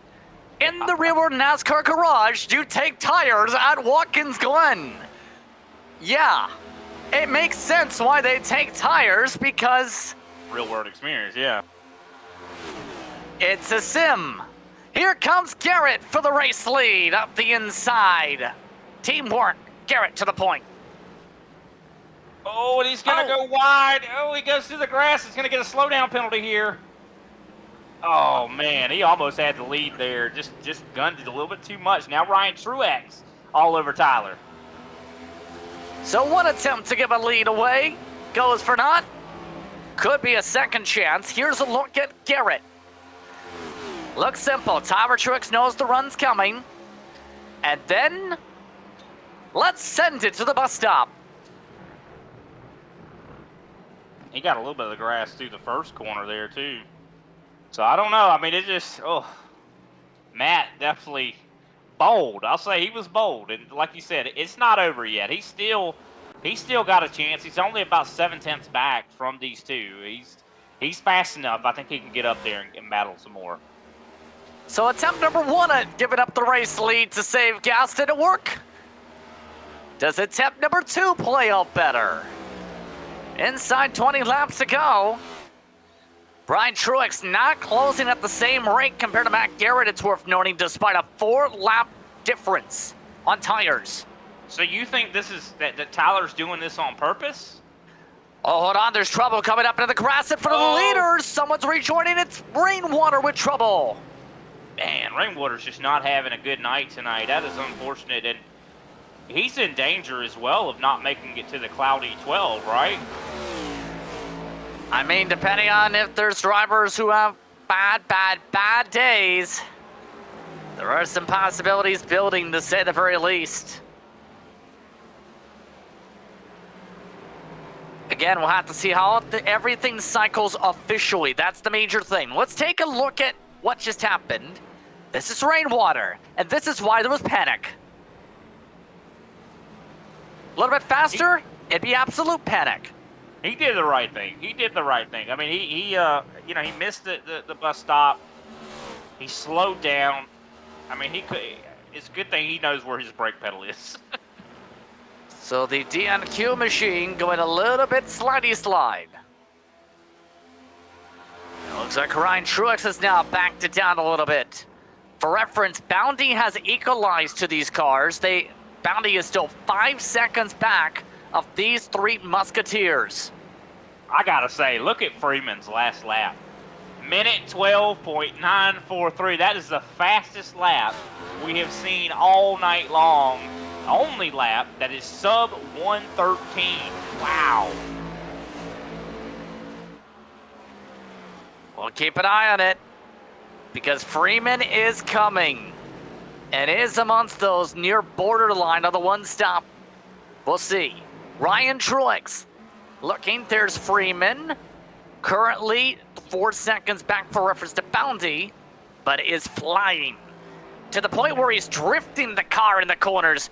In the real world NASCAR garage, you take tires at Watkins Glen. Yeah, it makes sense why they take tires because real world experience, yeah. It's a sim. Here comes Garrett for the race lead up the inside. Teamwork, Garrett to the point. Oh, and he's going to go wide. Oh, he goes through the grass. He's going to get a slowdown penalty here. Oh, man, he almost had the lead there. Just gunned it a little bit too much. Now Ryan Truex all over Tyler. So one attempt to give a lead away goes for naught. Could be a second chance. Here's a look at Garrett. Looks simple. Tyler Truex knows the run's coming. And then let's send it to the bus stop. He got a little bit of the grass through the first corner there, too. So I don't know. I mean, it just, Matt definitely bold. I'll say he was bold. And like you said, it's not over yet. He's still got a chance. He's only about 7/10 back from these two. He's fast enough. I think he can get up there and battle some more. So attempt number one at giving up the race lead to save gas. Did it work? Does attempt number two play out better? Inside 20 laps to go. Brian Truex not closing at the same rate compared to Matt Garrett, it's worth noting, despite a 4-lap difference on tires. So you think this is that Tyler's doing this on purpose? Oh, hold on, there's trouble coming up into the grass in front of the leaders. Someone's rejoining. It's Rainwater with trouble. Man, Rainwater's just not having a good night tonight. That is unfortunate, and he's in danger as well of not making it to the cloudy 12, right? I mean, depending on if there's drivers who have bad days, there are some possibilities building, to say the very least. Again, we'll have to see how everything cycles officially. That's the major thing. Let's take a look at what just happened. This is Rainwater, and this is why there was panic. A little bit faster, it'd be absolute panic. He did the right thing. I mean, he missed the bus stop. He slowed down. I mean, it's a good thing he knows where his brake pedal is. So the DNQ machine going a little bit slidey slide. It looks like Ryan Truex has now backed it down a little bit. For reference, Bounty has equalized to these cars. Bounty is still 5 seconds back of these three Musketeers. I gotta say, look at Freeman's last lap. Minute 12.943. That is the fastest lap we have seen all night long. Only lap that is sub 113. Wow. We'll keep an eye on it because Freeman is coming and is amongst those near borderline of the one stop. We'll see. Ryan Truex looking. There's Freeman. Currently 4 seconds back for reference to Bounty, but is flying to the point where he's drifting the car in the corners.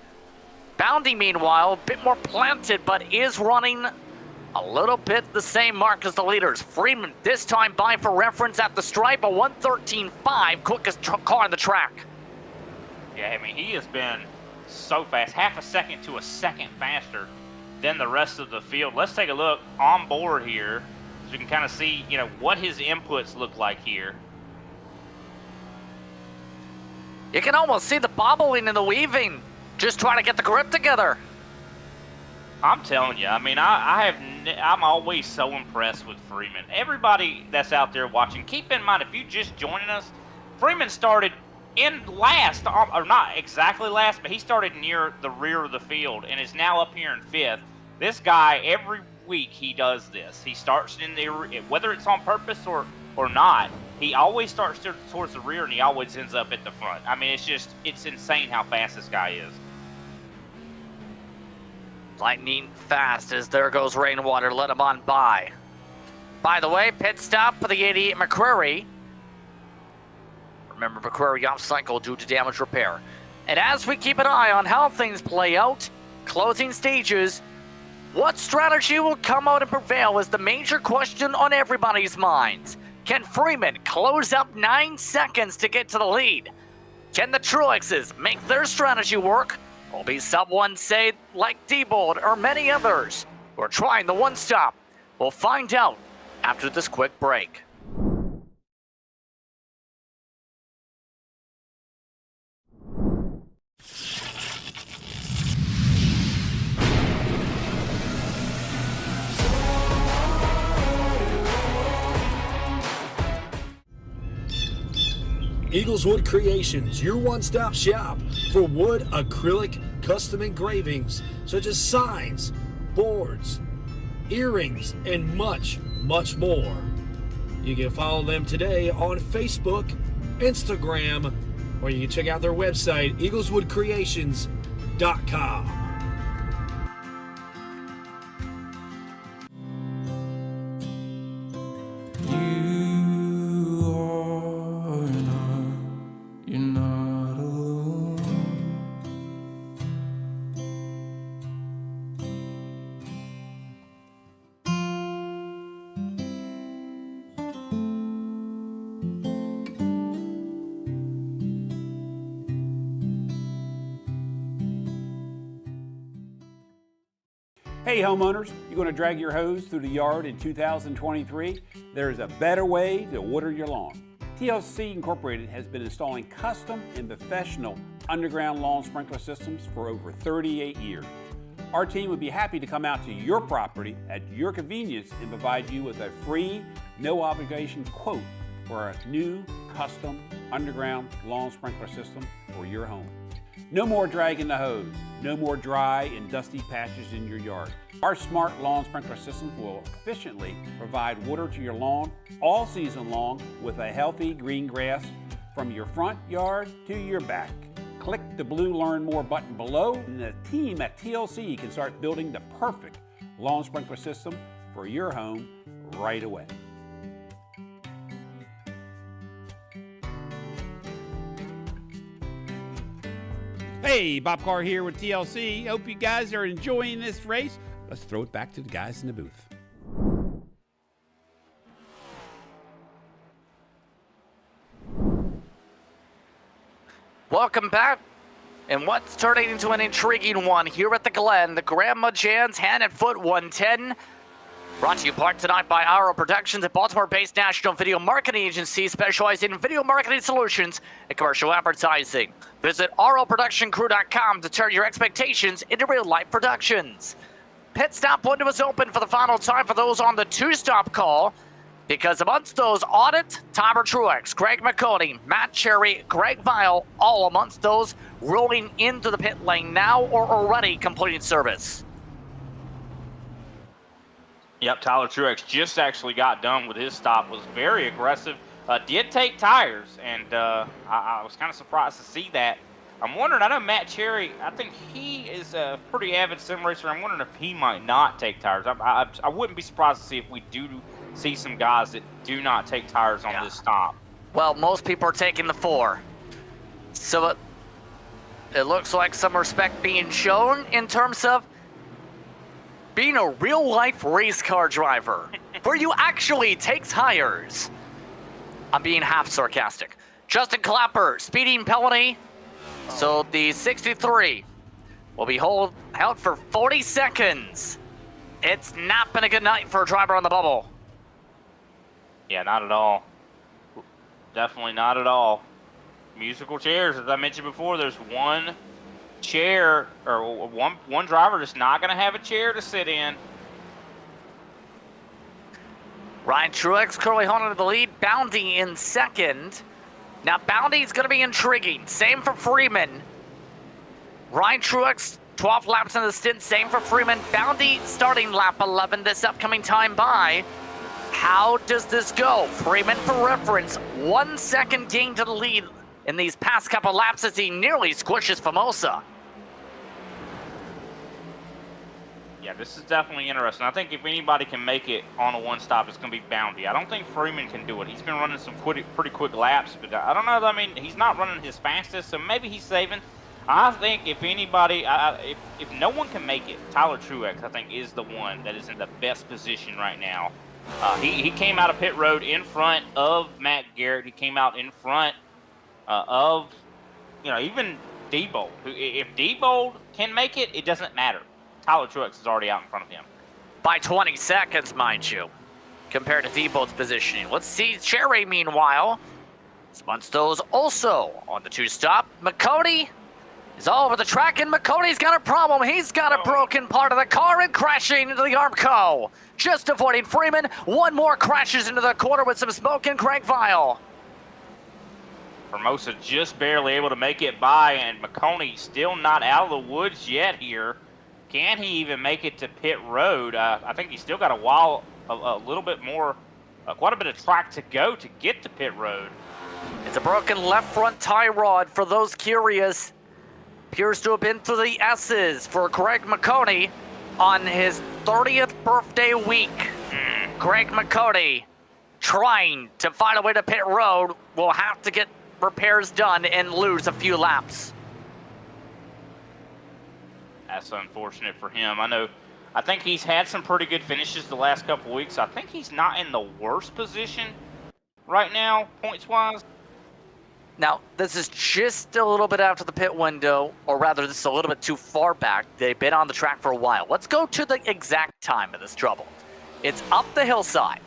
Bounty, meanwhile, a bit more planted, but is running a little bit the same mark as the leaders. Freeman this time by for reference at the stripe, a 1:13.5, quickest car on the track. Yeah, I mean, he has been so fast, half a second to a second faster than the rest of the field. Let's take a look on board here so we can kind of see, what his inputs look like here. You can almost see the bobbling and the weaving, just trying to get the grip together. I'm telling you, I mean, I'm always so impressed with Freeman. Everybody that's out there watching, keep in mind, if you just joining us, Freeman started in last, or not exactly last, but he started near the rear of the field and is now up here in 5th. This guy, every week he does this. He starts in the, whether it's on purpose or not, he always starts towards the rear and he always ends up at the front. I mean, it's insane how fast this guy is. Lightning fast as there goes Rainwater, let him on by. By the way, pit stop for the 88 McCreary. Remember, McCreary off cycle due to damage repair. And as we keep an eye on how things play out, closing stages, what strategy will come out and prevail is the major question on everybody's minds. Can Freeman close up 9 seconds to get to the lead? Can the Truexes make their strategy work? Will be someone, say, like Diebold or many others who are trying the one stop? We'll find out after this quick break. Eagleswood Creations, your one-stop shop for wood, acrylic, custom engravings such as signs, boards, earrings, and much, much more. You can follow them today on Facebook, Instagram, or you can check out their website, eagleswoodcreations.com. Hey homeowners, you going to drag your hose through the yard in 2023? There's a better way to water your lawn. TLC Incorporated has been installing custom and professional underground lawn sprinkler systems for over 38 years. Our team would be happy to come out to your property at your convenience and provide you with a free, no obligation quote for a new custom underground lawn sprinkler system for your home. No more dragging the hose. No more dry and dusty patches in your yard. Our smart lawn sprinkler systems will efficiently provide water to your lawn all season long with a healthy green grass from your front yard to your back. Click the blue Learn More button below and the team at TLC can start building the perfect lawn sprinkler system for your home right away. Hey, Bob Carr here with TLC. Hope you guys are enjoying this race. Let's throw it back to the guys in the booth. Welcome back. And what's turning into an intriguing one here at the Glen, the Grandma Jan's hand and foot 110. Brought to you part tonight by Arrow Productions, a Baltimore-based national video marketing agency specializing in video marketing solutions and commercial advertising. Visit rlproductioncrew.com to turn your expectations into real-life productions. Pit stop window is open for the final time for those on the two-stop call, because amongst those, Audit, Tyler Truex, Greg McConey, Matt Cherry, Greg Vile, all amongst those rolling into the pit lane now or already completing service. Yep, Tyler Truex just actually got done with his stop, was very aggressive, did take tires, and I was kind of surprised to see that. I'm wondering, I know Matt Cherry, I think he is a pretty avid sim racer. I'm wondering if he might not take tires. I wouldn't be surprised to see if we do see some guys that do not take tires on this stop. Well, most people are taking the 4. So it looks like some respect being shown in terms of being a real-life race car driver, where you actually take tires. I'm being half sarcastic. Justin Clapper, speeding penalty. So the 63 will be held for 40 seconds. It's not been a good night for a driver on the bubble. Yeah, not at all. Definitely not at all. Musical chairs, as I mentioned before, there's one chair, or one driver that's not going to have a chair to sit in. Ryan Truex currently holding the lead. Bounty in second. Now, Bounty's going to be intriguing. Same for Freeman. Ryan Truex, 12 laps in the stint. Same for Freeman. Bounty starting lap 11 this upcoming time by. How does this go? Freeman, for reference, 1 second gain to the lead in these past couple laps as he nearly squishes Famosa. Yeah, this is definitely interesting. I think if anybody can make it on a one-stop, it's going to be Bounty. I don't think Freeman can do it. He's been running some pretty quick laps, but I don't know. I mean, he's not running his fastest, so maybe he's saving. I think if anybody, if no one can make it, Tyler Truex, I think, is the one that is in the best position right now. He came out of pit road in front of Matt Garrett. He came out in front of, even Diebold. If Diebold can make it, it doesn't matter. Tyler Truex is already out in front of him. By 20 seconds, mind you, compared to Diebold's positioning. Let's see Cherry, meanwhile. Amongst those also on the two-stop. McConey is all over the track, and McConey's got a problem. He's got a broken part of the car and crashing into the Armco. Just avoiding Freeman. One more crashes into the corner with some smoke and Craig Vile. Formosa just barely able to make it by, and McConey still not out of the woods yet here. Can he even make it to pit road? I think he's still got a little bit more, quite a bit of track to go to get to pit road. It's a broken left front tie rod for those curious. Appears to have been through the S's for Greg McConey on his 30th birthday week. Greg McConey trying to find a way to pit road will have to get repairs done and lose a few laps. That's unfortunate for him. I think he's had some pretty good finishes the last couple weeks. I think he's not in the worst position right now, points-wise. Now, this is just a little bit after the pit window, or rather, this is a little bit too far back. They've been on the track for a while. Let's go to the exact time of this trouble. It's up the hillside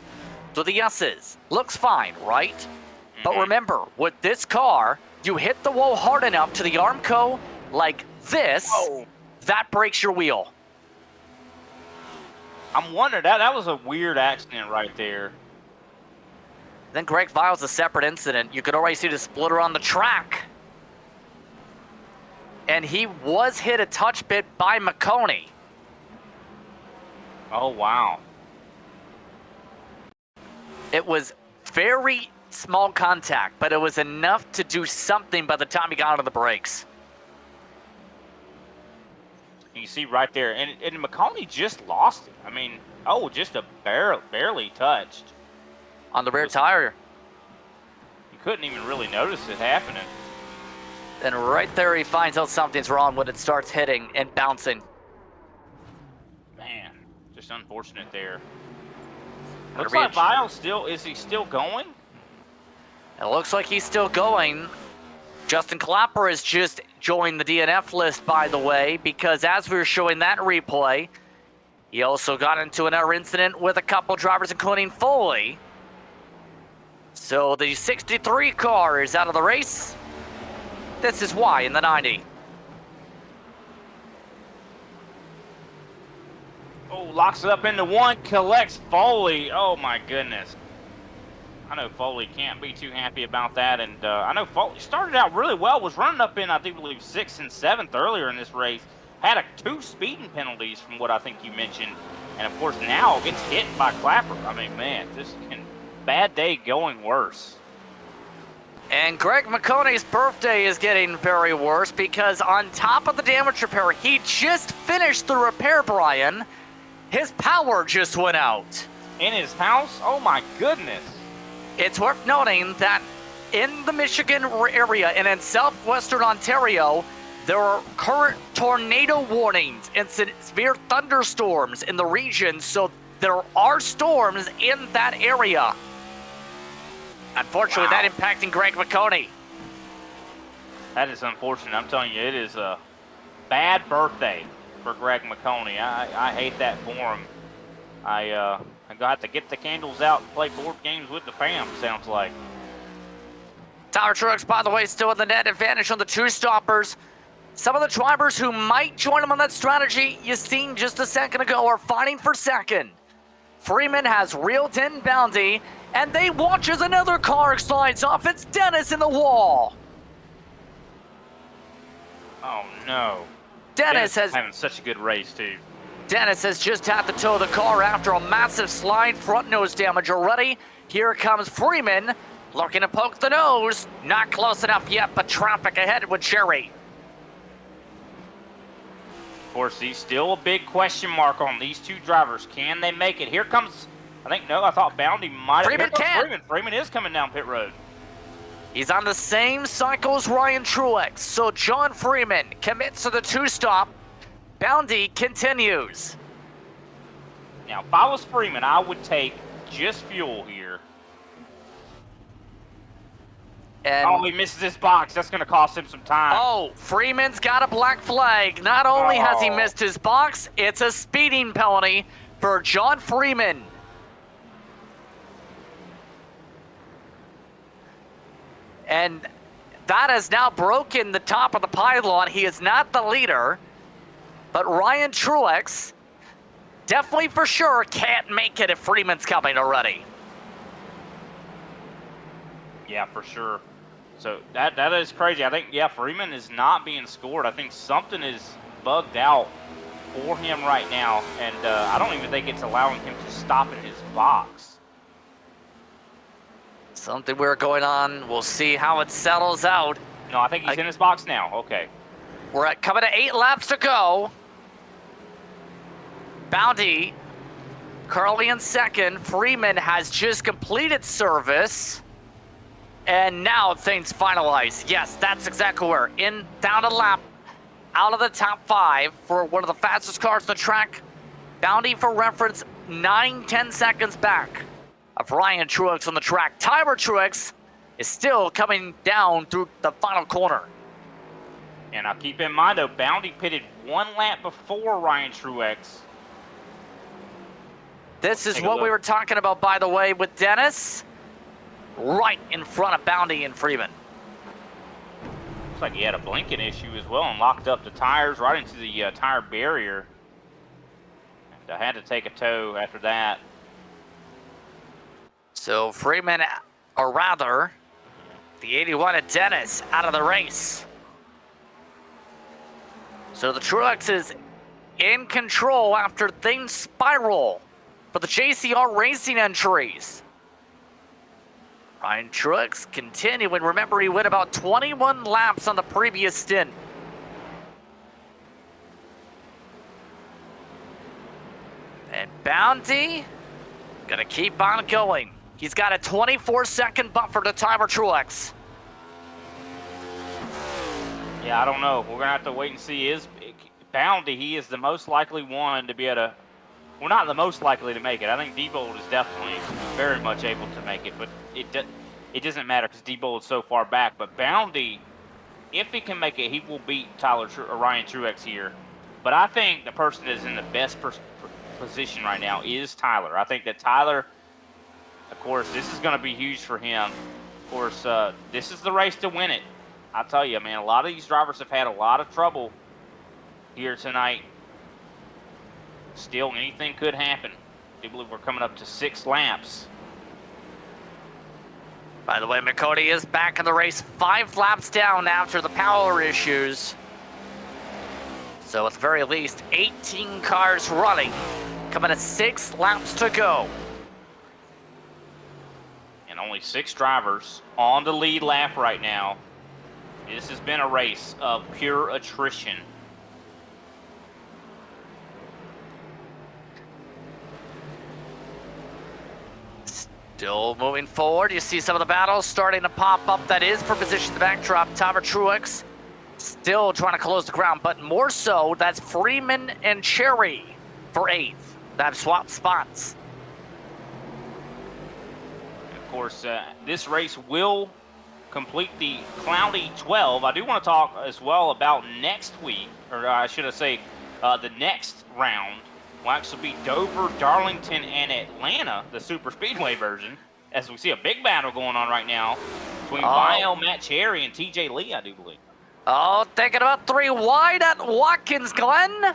to the S's. Looks fine, right? But remember, with this car, you hit the wall hard enough to the Armco like this. Whoa. That breaks your wheel. I'm wondering, that was a weird accident right there. Then Greg Vile's a separate incident. You could already see the splitter on the track. And he was hit a touch bit by McConey. Oh, wow. It was very small contact, but it was enough to do something by the time he got onto the brakes. You see right there, and McConey just lost it. I mean, just a barely touched. On the rear tire. You couldn't even really notice it happening. And right there he finds out something's wrong when it starts hitting and bouncing. Man, just unfortunate there. Gonna Looks be like Vile is he still going? It looks like he's still going. Justin Clapper has just joined the DNF list, by the way, because as we were showing that replay, He also got into another incident with a couple drivers, including Foley. So the 63 car is out of the race. This is why in the 90. Oh, locks it up into one, collects Foley. Oh my goodness. I know Foley can't be too happy about that, and I know Foley started out really well, was running up in, I do believe, 6th and 7th earlier in this race. Had 2 speeding penalties from what I think you mentioned, and of course now gets hit by Clapper. I mean, man, this can bad day going worse. And Greg McConaughey's birthday is getting very worse because on top of the damage repair, he just finished the repair, Brian. His power just went out. In his house? Oh my goodness. It's worth noting that in the Michigan area and in southwestern Ontario, there are current tornado warnings and severe thunderstorms in the region, so there are storms in that area. Unfortunately, that impacting Greg McConaughey. That is unfortunate. I'm telling you, it is a bad birthday for Greg McConaughey. I hate that for him. I got to get the candles out and play board games with the fam, sounds like. Tyler Truex, by the way, still with the net advantage on the 2 stoppers. Some of the drivers who might join him on that strategy you seen just a second ago are fighting for second. Freeman has reeled in Bounty, and they watch as another car slides off. It's Dennis in the wall. Oh no. Dennis has having such a good race too. Dennis has just had to tow the car after a massive slide, front nose damage already. Here comes Freeman, looking to poke the nose. Not close enough yet, but traffic ahead with Jerry. Of course, he's still a big question mark on these 2 drivers. Can they make it? Here comes, I thought Bounty might have. Freeman is coming down pit road. He's on the same cycle as Ryan Truex, so John Freeman commits to the 2-stop. Bounty continues. Now, if I was Freeman, I would take just fuel here. And he misses his box. That's going to cost him some time. Oh, Freeman's got a black flag. Not only has he missed his box, it's a speeding penalty for John Freeman. And that has now broken the top of the pylon. He is not the leader, but Ryan Truex definitely for sure can't make it if Freeman's coming already. Yeah, for sure. So that is crazy. I think, Freeman is not being scored. I think something is bugged out for him right now, and I don't even think it's allowing him to stop in his box. Something weird going on. We'll see how it settles out. No, I think he's in his box now. Okay. We're coming to 8 laps to go. Bounty currently in second. Freeman has just completed service. And now things finalize. Yes, that's exactly where. Down a lap, out of the top 5 for one of the fastest cars on the track. Bounty, for reference, 9-10 seconds back of Ryan Truex on the track. Tyler Truex is still coming down through the final corner. And now keep in mind, though, Bounty pitted 1 lap before Ryan Truex. This is what we were talking about, by the way, with Dennis. Right in front of Bounty and Freeman. Looks like he had a blinking issue as well and locked up the tires right into the tire barrier. And I had to take a tow after that. So Freeman, or rather, the 81 of Dennis out of the race. So the Truex is in control after things spiral for the JCR Racing entries. Ryan Truex continuing. Remember, he went about 21 laps on the previous stint. And Bounty gonna keep on going. He's got a 24-second buffer to Tyler Truex. Yeah, I don't know. We're gonna have to wait and see. Is Bounty? He is the most likely one to be able to. Well, not the most likely to make it. I think Diebold is definitely very much able to make it, but it doesn't matter because Diebold is so far back. But Bounty, if he can make it, he will beat Ryan Truex here. But I think the person that is in the best position right now is Tyler. I think that Tyler, of course, this is going to be huge for him. Of course, this is the race to win it. I tell you, man, a lot of these drivers have had a lot of trouble here tonight. Still, anything could happen. I believe we're coming up to 6 laps. By the way, McCody is back in the race, 5 laps down after the power issues. So at the very least, 18 cars running, coming to 6 laps to go. And only 6 drivers on the lead lap right now. This has been a race of pure attrition. Still moving forward. You see some of the battles starting to pop up. That is for position the backdrop. Tyler Truex still trying to close the ground, but more so, that's Freeman and Cherry for 8th. That have swapped spots. Of course, this race will complete the Cloudy 12. I do want to talk as well about next week, or I should say the next round will actually be Dover, Darlington, and Atlanta, the super speedway version, as we see a big battle going on right now between Lyle, Matt Cherry, and TJ Lee, I do believe. Oh, thinking about 3 wide at Watkins Glen.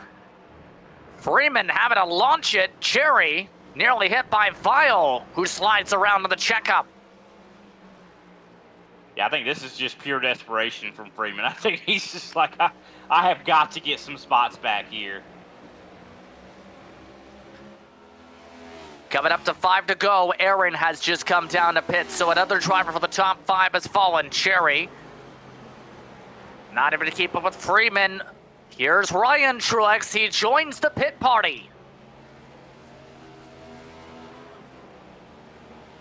Freeman having to launch it. Cherry nearly hit by Vile, who slides around to the checkup. Yeah, I think this is just pure desperation from Freeman. I think he's just like, I have got to get some spots back here. Coming up to 5 to go, Aaron has just come down to pit, so another driver for the top 5 has fallen. Cherry not able to keep up with Freeman. Here's Ryan Truex. He joins the pit party.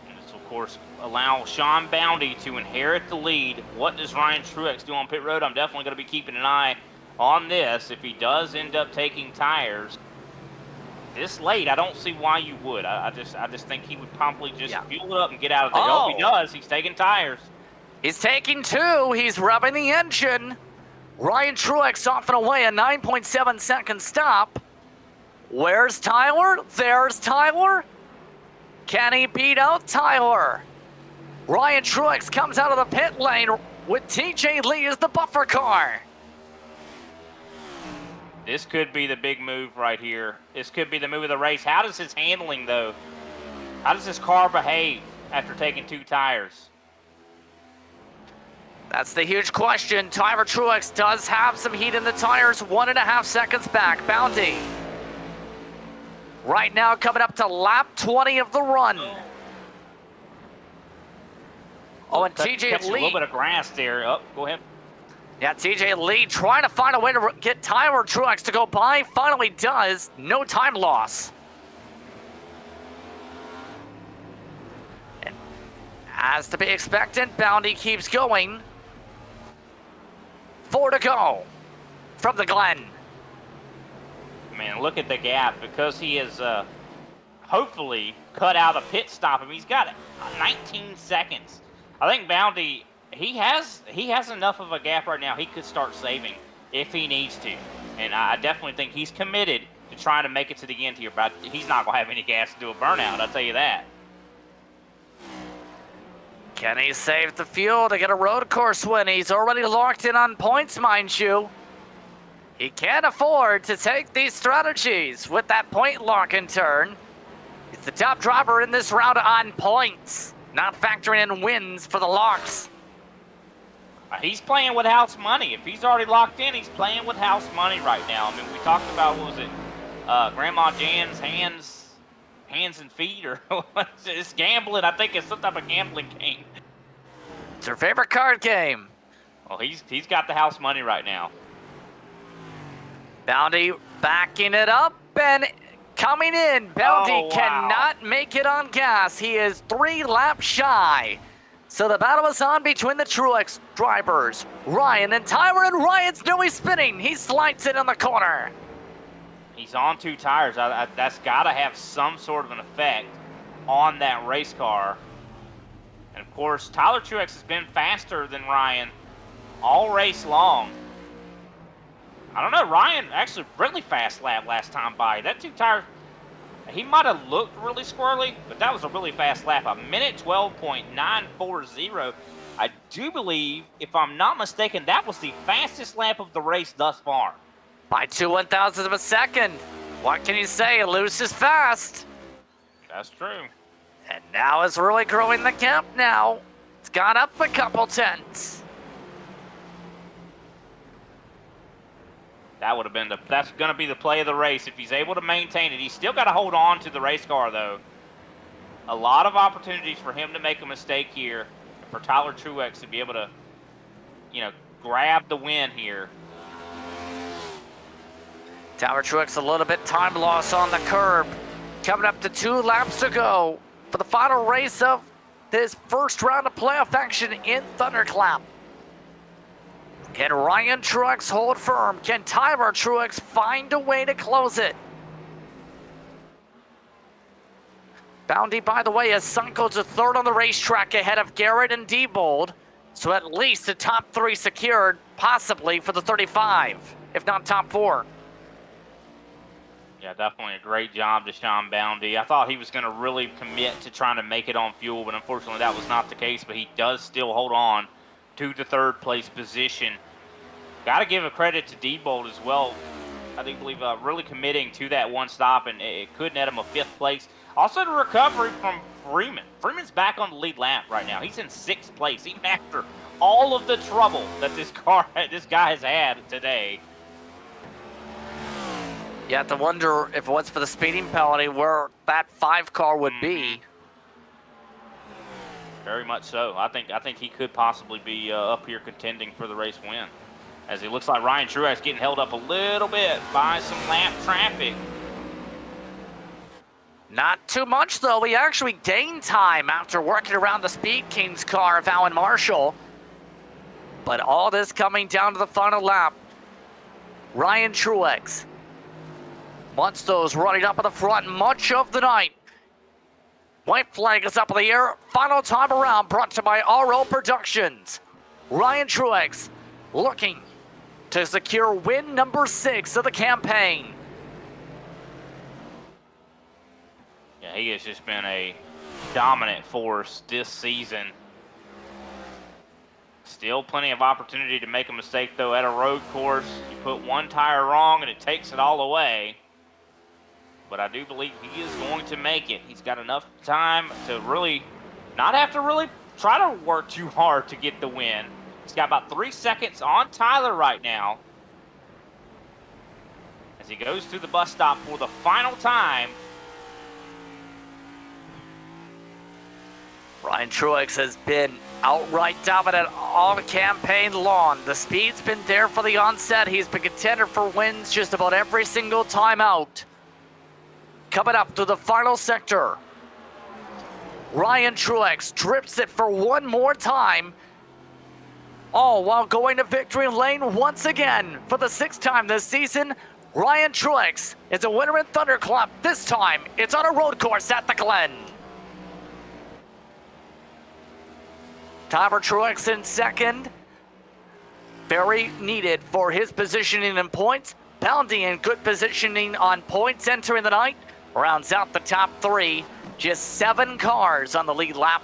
And this will, of course, allow Sean Bounty to inherit the lead. What does Ryan Truex do on pit road? I'm definitely going to be keeping an eye on this. If he does end up taking tires this late, I don't see why you would. I just think he would probably just fuel it up and get out of there. Oh, he does. He's taking tires. He's taking 2. He's rubbing the engine. Ryan Truex off and away, a 9.7 second stop. Where's Tyler? There's Tyler. Can he beat out Tyler? Ryan Truex comes out of the pit lane with TJ Lee as the buffer car. This could be the big move right here. This could be the move of the race. How does his handling, though? How does this car behave after taking 2 tires? That's the huge question. Tyler Truex does have some heat in the tires. 1.5 seconds back. Bounty. Right now coming up to lap 20 of the run. Oh, and TJ Lee. A little bit of grass there. Oh, go ahead. Yeah, TJ Lee trying to find a way to get Tyler Truex to go by. Finally does. No time loss. And as to be expected, Bounty keeps going. 4 to go from the Glen. Man, look at the gap, because he has hopefully cut out a pit stop. I mean, he's got 19 seconds. I think Bounty, he has enough of a gap right now. He could start saving if he needs to. And I definitely think he's committed to trying to make it to the end here, but he's not going to have any gas to do a burnout, I'll tell you that. Can he save the fuel to get a road course win? He's already locked in on points, mind you. He can't afford to take these strategies with that point lock and turn. He's the top driver in this round on points, not factoring in wins for the locks. He's playing with house money. If he's already locked in, he's playing with house money right now. I mean, we talked about, what was it, Grandma Jan's hands and feet, or it's gambling. I think it's some type of gambling game. It's her favorite card game. Well, he's got the house money right now. Bounty backing it up and coming in. Bounty cannot make it on gas. He is 3 laps shy. So the battle is on between the Truex drivers, Ryan and Tyler, and Ryan's newly spinning. He slides it in the corner. He's on 2 tires. That's got to have some sort of an effect on that race car. And of course, Tyler Truex has been faster than Ryan all race long. I don't know, Ryan actually really fast lap last time by. That 2 tires, He might have looked really squirrely, but that was a really fast lap. A minute 12.940. I do believe, if I'm not mistaken, that was the fastest lap of the race thus far. By 2/1000 of a second. What can you say? Loose is fast. That's true. And now it's really growing the gap now. It's gone up a couple tenths. That would have been that's going to be the play of the race if he's able to maintain it. He's still got to hold on to the race car, though. A lot of opportunities for him to make a mistake here, and for Tyler Truex to be able to, grab the win here. Tyler Truex a little bit time loss on the curb. Coming up to 2 laps to go for the final race of this first round of playoff action in Thunderclap. Can Ryan Truex hold firm? Can Tyler Truex find a way to close it? Bounty, by the way, has sunk to third on the racetrack ahead of Garrett and Diebold. So at least a top 3 secured, possibly for the 35, if not top 4. Yeah, definitely a great job to Sean Bounty. I thought he was going to really commit to trying to make it on fuel, but unfortunately that was not the case. But he does still hold on to the 3rd place position. Got to give a credit to Diebold as well. I do believe really committing to that one stop, and it could net him a 5th place. Also the recovery from Freeman. Freeman's back on the lead lap right now. He's in 6th place, even after all of the trouble that this guy has had today. You have to wonder if it was for the speeding penalty where that 5 car would be. Very much so. I think he could possibly be up here contending for the race win, as it looks like Ryan Truex getting held up a little bit by some lap traffic. Not too much, though. He actually gained time after working around the Speed Kings car of Alan Marshall. But all this coming down to the final lap. Ryan Truex. Munsto's running up in the front much of the night. White flag is up in the air. Final time around, brought to you by RO Productions. Ryan Truex looking to secure win number 6 of the campaign. Yeah, he has just been a dominant force this season. Still plenty of opportunity to make a mistake, though, at a road course. You put one tire wrong and it takes it all away. But I do believe he is going to make it. He's got enough time to really not have to really try to work too hard to get the win. He's got about 3 seconds on Tyler right now as he goes to the bus stop for the final time. Ryan Truex has been outright dominant all campaign long. The speed's been there for the onset. He's been contender for wins just about every single time out. Coming up to the final sector, Ryan Truex drips it for one more time, all while going to victory lane once again. For the 6th time this season, Ryan Truex is a winner in Thunderclap. This time, it's on a road course at the Glen. Tyler Truex in 2nd. Very needed for his positioning in points. Bounty in good positioning on points entering the night. Rounds out the top 3. Just 7 cars on the lead lap.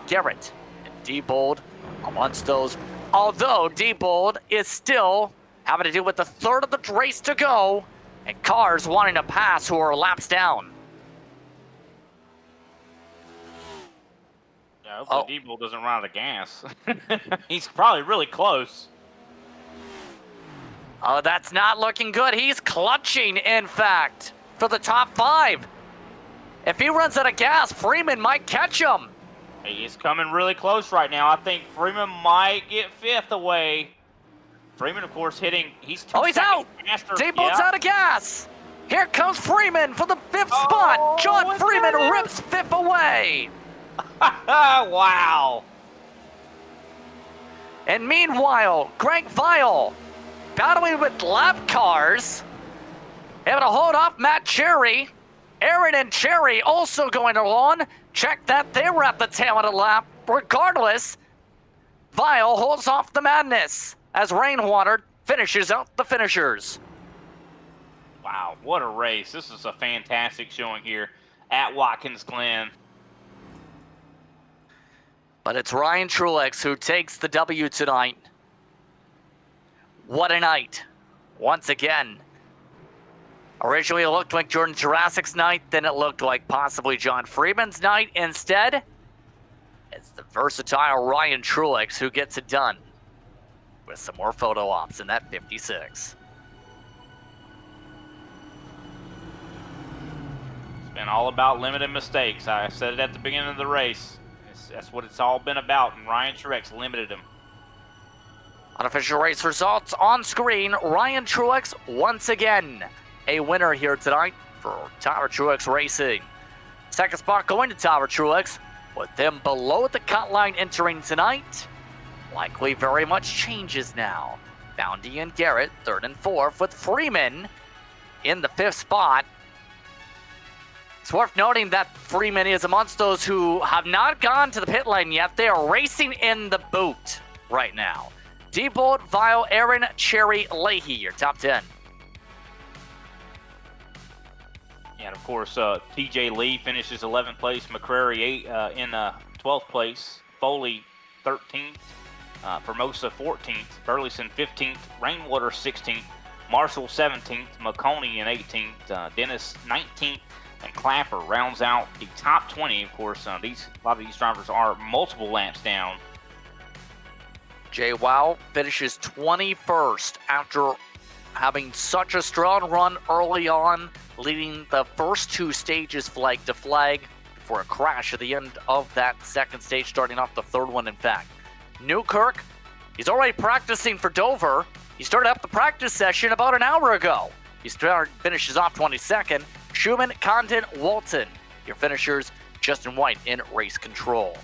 Garrett and Diebold amongst those. Although Diebold is still having to deal with the 3rd of the race to go, and cars wanting to pass who are laps down. Yeah, hopefully Diebold doesn't run out of gas. He's probably really close. Oh, that's not looking good. He's clutching, in fact, for the top 5. If he runs out of gas, Freeman might catch him. He's coming really close right now. I think Freeman might get 5th away. Freeman, of course, hitting. He's out. Diebold's out of gas. Here comes Freeman for the 5th spot. John Freeman rips 5th away. Wow. And meanwhile, Greg Vile battling with lap cars, able to hold off Matt Cherry. Aaron and Cherry also going along. Check that they were at the tail of the lap. Regardless, Vile holds off the madness as Rainwater finishes out the finishers. Wow, what a race. This is a fantastic showing here at Watkins Glen. But it's Ryan Truex who takes the W tonight. What a night. Once again. Originally it looked like Jordan Jurassic's night, then it looked like possibly John Freeman's night. Instead, it's the versatile Ryan Truex who gets it done with some more photo ops in that 56. It's been all about limited mistakes. I said it at the beginning of the race. That's what it's all been about, and Ryan Truex limited him. Unofficial race results on screen. Ryan Truex once again a winner here tonight for Tyler Truex Racing. Second spot going to Tyler Truex, with them below the cut line entering tonight. Likely very much changes now. Boundy and Garrett, third and fourth, with Freeman in the fifth spot. It's worth noting that Freeman is amongst those who have not gone to the pit lane yet. They are racing in the boot right now. Diebold, Vile, Aaron, Cherry, Leahy, your top 10. And of course, TJ Lee finishes 11th place, McCrary in 12th place, Foley 13th, Formosa 14th, Burleson 15th, Rainwater 16th, Marshall 17th, McConey in 18th, Dennis 19th, and Clapper rounds out the top 20. Of course, a lot of these drivers are multiple laps down. Jay Wow finishes 21st after having such a strong run early on, leading the first two stages flag to flag before a crash at the end of that second stage, starting off the third one, in fact. Newkirk, he's already practicing for Dover. He started up the practice session about an hour ago. He finishes off 22nd. Schumann, Condon, Walton, your finishers. Justin White in race control.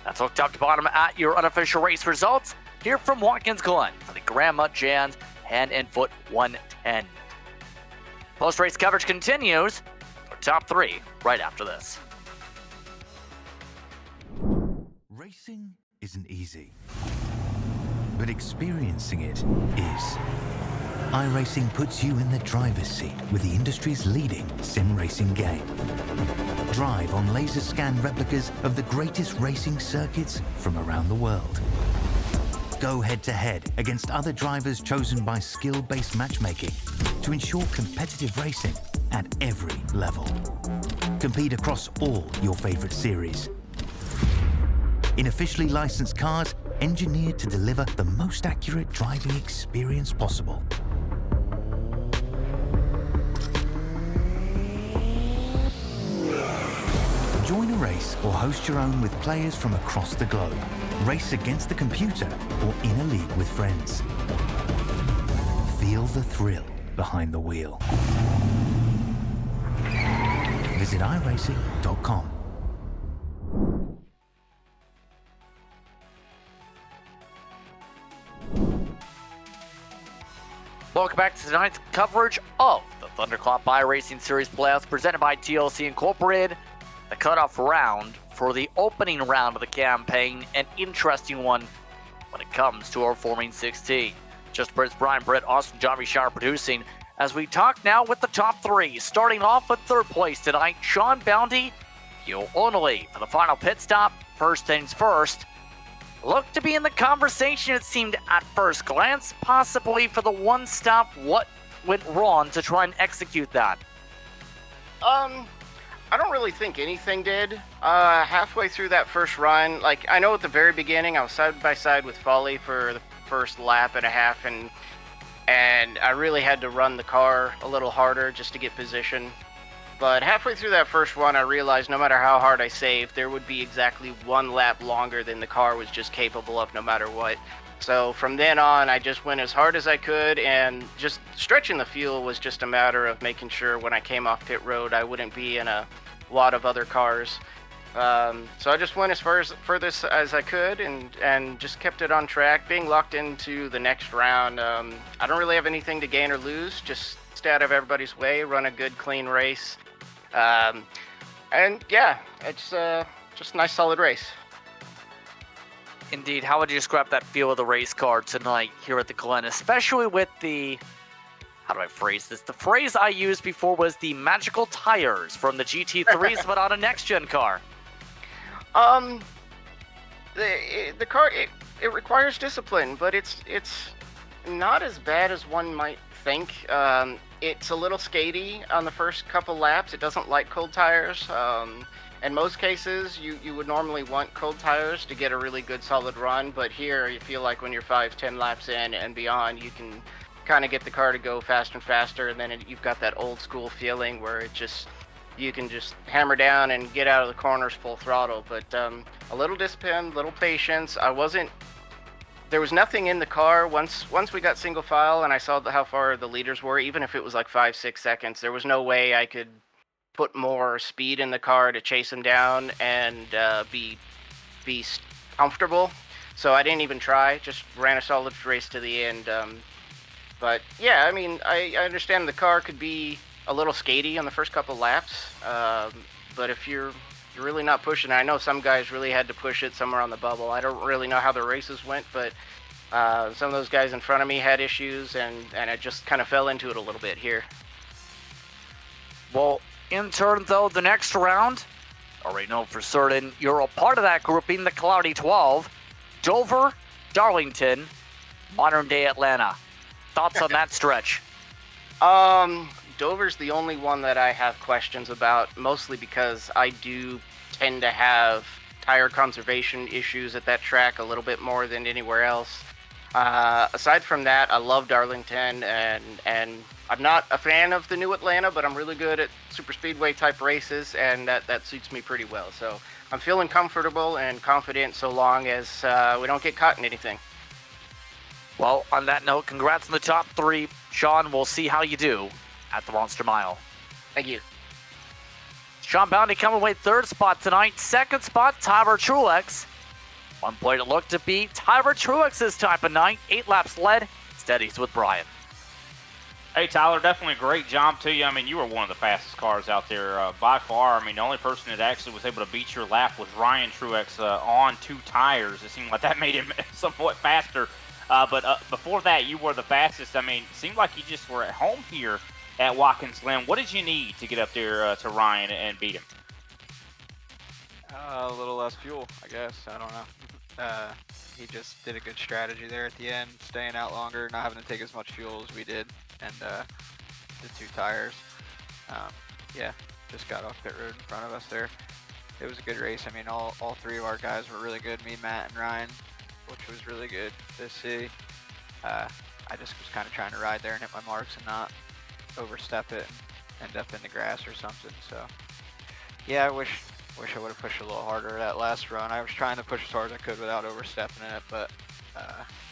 That's looked top to bottom at your unofficial race results. Here from Watkins Glen for the Grandma Jan's Hand and Foot 110. Post-race coverage continues. Our top three right after this. Racing isn't easy, but experiencing it is. iRacing puts you in the driver's seat with the industry's leading sim racing game. Drive on laser scan replicas of the greatest racing circuits from around the world. Go head-to-head against other drivers chosen by skill-based matchmaking to ensure competitive racing at every level. Compete across all your favorite series. In officially licensed cars, engineered to deliver the most accurate driving experience possible. Join a race or host your own with players from across the globe. Race against the computer or in a league with friends. Feel the thrill behind the wheel. Visit iRacing.com. Welcome back to tonight's coverage of the Thunderclap iRacing Series playoffs presented by TLC Incorporated. The cutoff round for the opening round of the campaign, an interesting one when it comes to our forming 16. Just Brits, Brian Britt, Austin, John Richard producing as we talk now with the top three. Starting off with third place tonight, Sean Boundy, fuel only for the final pit stop. First things first, looked to be in the conversation, it seemed at first glance, possibly for the one stop. What went wrong to try and execute that? I don't really think anything did. Halfway through that first run, like, I know at the very beginning I was side by side with Foley for the first lap and a half, and I really had to run the car a little harder just to get position. But halfway through that first run, I realized no matter how hard I saved, there would be exactly one lap longer than the car was just capable of no matter what. So from then on, I just went as hard as I could, and just stretching the fuel was just a matter of making sure when I came off pit road, I wouldn't be in a lot of other cars. So I just went as furthest as I could, and just kept it on track, being locked into the next round. I don't really have anything to gain or lose, just stay out of everybody's way, run a good, clean race. And yeah, it's just a nice, solid race. Indeed, how would you describe that feel of the race car tonight here at the Glen, especially with the how do I phrase this? The phrase I used before was the magical tires from the GT3s, but on a next-gen car. The car, it requires discipline, but it's not as bad as one might think. It's a little skatey on the first couple laps. It doesn't like cold tires. In most cases, you would normally want cold tires to get a really good solid run, but here you feel like when you're 5-10 laps in and beyond, you can kind of get the car to go faster and faster, and then you've got that old school feeling where you can just hammer down and get out of the corners full throttle. But a little discipline, little patience. There was nothing in the car once we got single file and I saw how far the leaders were. Even if it was like 5-6 seconds, there was no way I could put more speed in the car to chase them down and be comfortable. So I didn't even try. Just ran a solid race to the end. But yeah, I mean, I understand the car could be a little skatey on the first couple laps. But if you're really not pushing it, I know some guys really had to push it somewhere on the bubble. I don't really know how the races went, but some of those guys in front of me had issues, and I just kind of fell into it a little bit here. Well, in turn, though, the next round, already know for certain you're a part of that grouping, the Cloudy 12, Dover, Darlington, modern-day Atlanta. Thoughts on that stretch? Dover's the only one that I have questions about, mostly because I do tend to have tire conservation issues at that track a little bit more than anywhere else. Aside from that, I love Darlington, and I'm not a fan of the new Atlanta, but I'm really good at super speedway type races, and that suits me pretty well. So I'm feeling comfortable and confident so long as we don't get caught in anything. Well, on that note, congrats on the top 3. Sean, we'll see how you do at the Monster Mile. Thank you. Sean Bounty coming away 3rd spot tonight. 2nd spot, Tyler Truex. 1 point it looked to be Tyler Truex's type of night. 8 laps led. Steadies with Brian. Hey, Tyler, definitely a great job to you. I mean, you were one of the fastest cars out there by far. I mean, the only person that actually was able to beat your lap was Ryan Truex on 2 tires. It seemed like that made him somewhat faster. But before that, you were the fastest. I mean, it seemed like you just were at home here at Watkins Glen. What did you need to get up there to Ryan and beat him? A little less fuel, I guess. I don't know. He just did a good strategy there at the end, staying out longer, not having to take as much fuel as we did, and the 2 tires. Yeah, just got off pit road in front of us there. It was a good race. I mean, all 3 of our guys were really good, me, Matt, and Ryan, which was really good to see. I just was kind of trying to ride there and hit my marks and not overstep it and end up in the grass or something. So yeah, I wish I would have pushed a little harder that last run. I was trying to push as hard as I could without overstepping it, but yeah,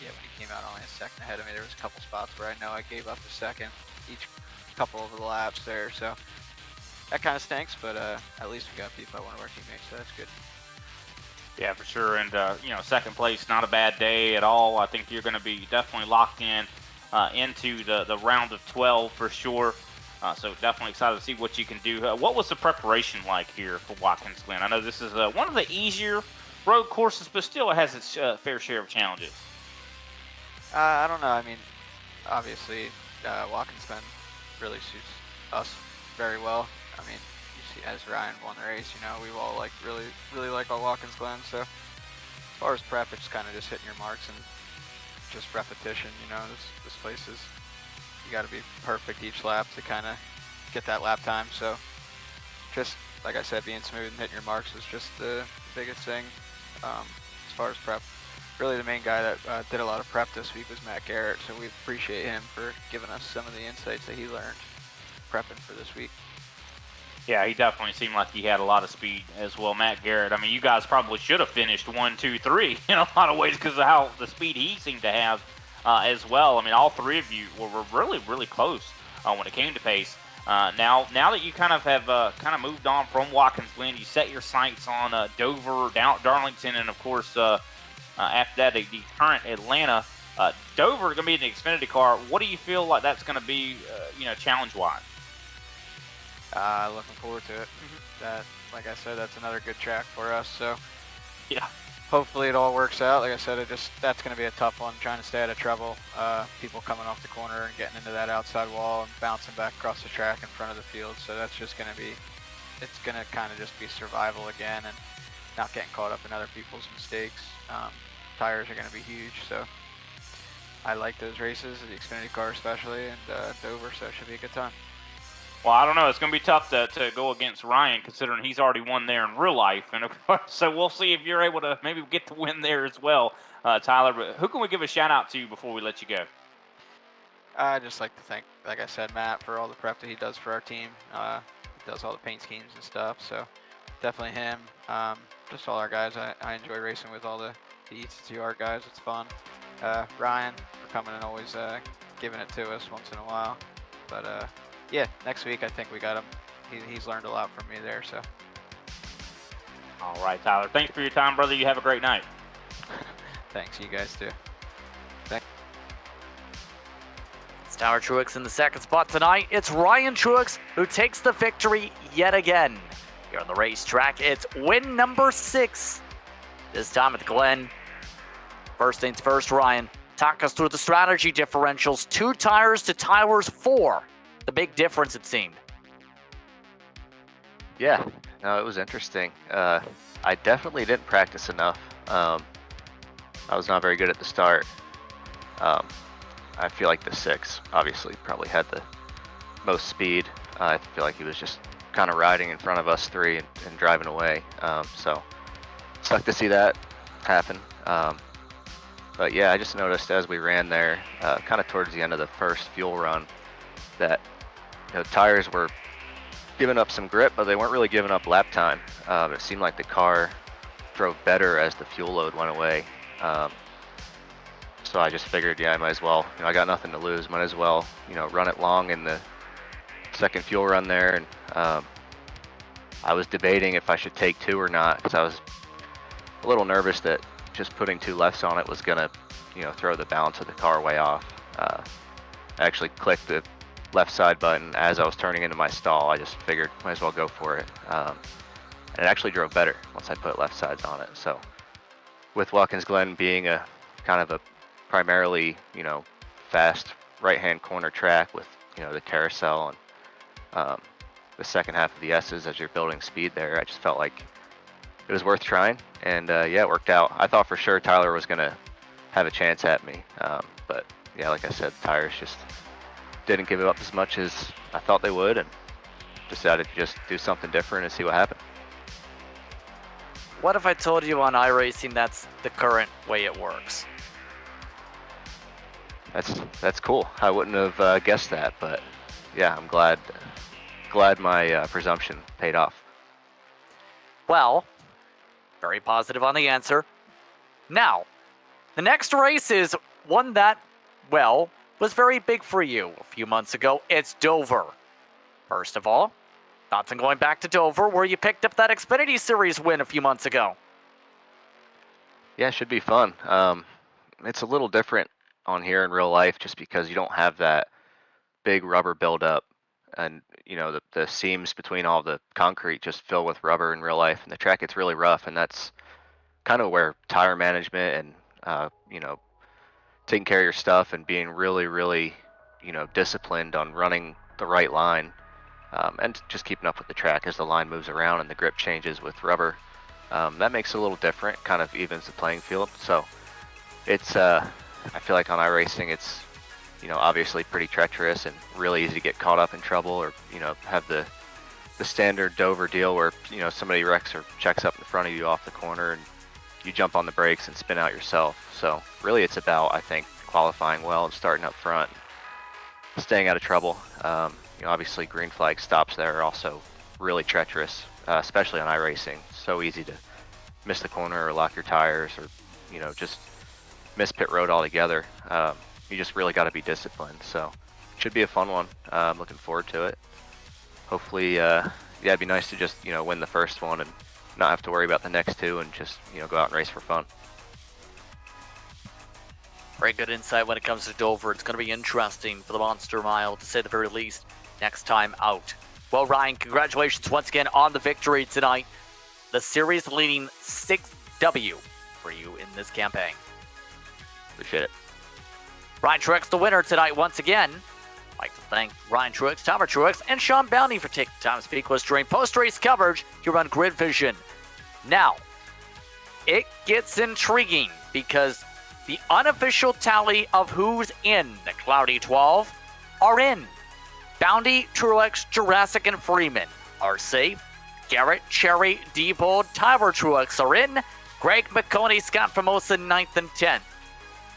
when he came out only a second ahead of me, there was a couple spots where I know I gave up a second each couple of the laps there. So that kind of stinks, but at least we got beat by one of our teammates, so that's good. Yeah, for sure. And, you know, 2nd place, not a bad day at all. I think you're going to be definitely locked in into the round of 12 for sure. So definitely excited to see what you can do. What was the preparation like here for Watkins Glen? I know this is one of the easier road courses, but still it has its fair share of challenges. I don't know. I mean, obviously, Watkins Glen really suits us very well. I mean, you see, as Ryan won the race, you know, we all really like our Watkins Glen. So as far as prep, it's kind of just hitting your marks and just repetition. You know, this place is, you got to be perfect each lap to kind of get that lap time. So just like I said, being smooth and hitting your marks is just the biggest thing as far as prep. Really, the main guy that did a lot of prep this week was Matt Garrett, so we appreciate him for giving us some of the insights that he learned prepping for this week. Yeah, he definitely seemed like he had a lot of speed as well. Matt Garrett, I mean, you guys probably should have finished 1, 2, 3 in a lot of ways because of how the speed he seemed to have as well. I mean, all 3 of you were really, really close when it came to pace. Now that you kind of have moved on from Watkins Glen, you set your sights on Dover, Darlington, and of course after that the current Atlanta. Dover going to be in the Xfinity car. What do you feel like that's going to be, challenge-wise? Looking forward to it. That, like I said, that's another good track for us. So yeah, hopefully it all works out. Like I said, that's going to be a tough one, trying to stay out of trouble. People coming off the corner and getting into that outside wall and bouncing back across the track in front of the field. So that's just going to be, it's going to kind of just be survival again and not getting caught up in other people's mistakes. Tires are going to be huge, so I like those races, the Xfinity car especially, and Dover, so it should be a good time. Well, I don't know. It's going to be tough to go against Ryan, considering he's already won there in real life. And of course, so we'll see if you're able to maybe get the win there as well, Tyler. But who can we give a shout-out to before we let you go? I'd just like to thank, like I said, Matt, for all the prep that he does for our team. He does all the paint schemes and stuff, so definitely him. Just all our guys. I enjoy racing with all the ETTR guys. It's fun. Ryan for coming and always giving it to us once in a while. But yeah, next week I think we got him. He's learned a lot from me there. So. All right, Tyler. Thanks for your time, brother. You have a great night. Thanks. You guys too. It's Tyler Truex in the second spot tonight. It's Ryan Truex who takes the victory yet again. Here on the racetrack, it's win number 6. This time at the Glen. First things first, Ryan. Talk us through the strategy differentials. 2 tires to Tyler's 4. The big difference, it seemed. Yeah, no, it was interesting. I definitely didn't practice enough. I was not very good at the start. I feel like the 6 obviously probably had the most speed. I feel like he was just kind of riding in front of us 3 and driving away. So sucked to see that happen. But yeah, I just noticed as we ran there, kind of towards the end of the first fuel run, that tires were giving up some grip, but they weren't really giving up lap time. It seemed like the car drove better as the fuel load went away. So I just figured, yeah, I might as well, I got nothing to lose, might as well, run it long in the second fuel run there. And I was debating if I should take 2 or not, because I was a little nervous that just putting 2 lefts on it was gonna, throw the balance of the car way off. I actually clicked the left side button as I was turning into my stall. I just figured might as well go for it. And it actually drove better once I put left sides on it. So with Watkins Glen being a kind of a primarily, fast right-hand corner track with, the carousel and the second half of the S's as you're building speed there, I just felt like it was worth trying. And yeah, it worked out. I thought for sure Tyler was going to have a chance at me. But yeah, like I said, tires just didn't give it up as much as I thought they would, and decided to just do something different and see what happened. What if I told you on iRacing that's the current way it works? That's cool. I wouldn't have guessed that, but yeah, I'm glad my presumption paid off. Well, very positive on the answer. Now, the next race is one that, well, was very big for you a few months ago. It's Dover. First of all, thoughts on going back to Dover, where you picked up that Xfinity Series win a few months ago? Yeah, it should be fun. It's a little different on here in real life just because you don't have that big rubber buildup, and the seams between all the concrete just fill with rubber in real life, and the track gets really rough, and that's kind of where tire management and taking care of your stuff and being really, really, disciplined on running the right line, and just keeping up with the track as the line moves around and the grip changes with rubber. That makes it a little different, kind of evens the playing field. So it's, I feel like on iRacing, it's, obviously pretty treacherous and really easy to get caught up in trouble, or, have the standard Dover deal where, somebody wrecks or checks up in front of you off the corner and you jump on the brakes and spin out yourself. So really it's about, I think, qualifying well and starting up front, staying out of trouble. Obviously green flag stops there are also really treacherous, especially on iRacing. So easy to miss the corner or lock your tires, or, just miss pit road altogether. You just really got to be disciplined. So it should be a fun one. I'm looking forward to it. Hopefully, yeah, it'd be nice to just, win the first one and not have to worry about the next 2 and just, go out and race for fun. Very good insight when it comes to Dover. It's going to be interesting for the Monster Mile, to say the very least, next time out. Well, Ryan, congratulations once again on the victory tonight. The series leading 6th W for you in this campaign. Appreciate it. Ryan Truex, the winner tonight once again. I'd like to thank Ryan Truex, Tomer Truex, and Sean Bounty for taking time to speak with us during post-race coverage here on Grid Vision. Now, it gets intriguing because the unofficial tally of who's in the Cloudy 12 are in. Bounty, Truex, Jurassic, and Freeman are safe. Garrett, Cherry, Diebold, Tyler Truex are in. Greg McConey, Scott Formosa, 9th and 10th.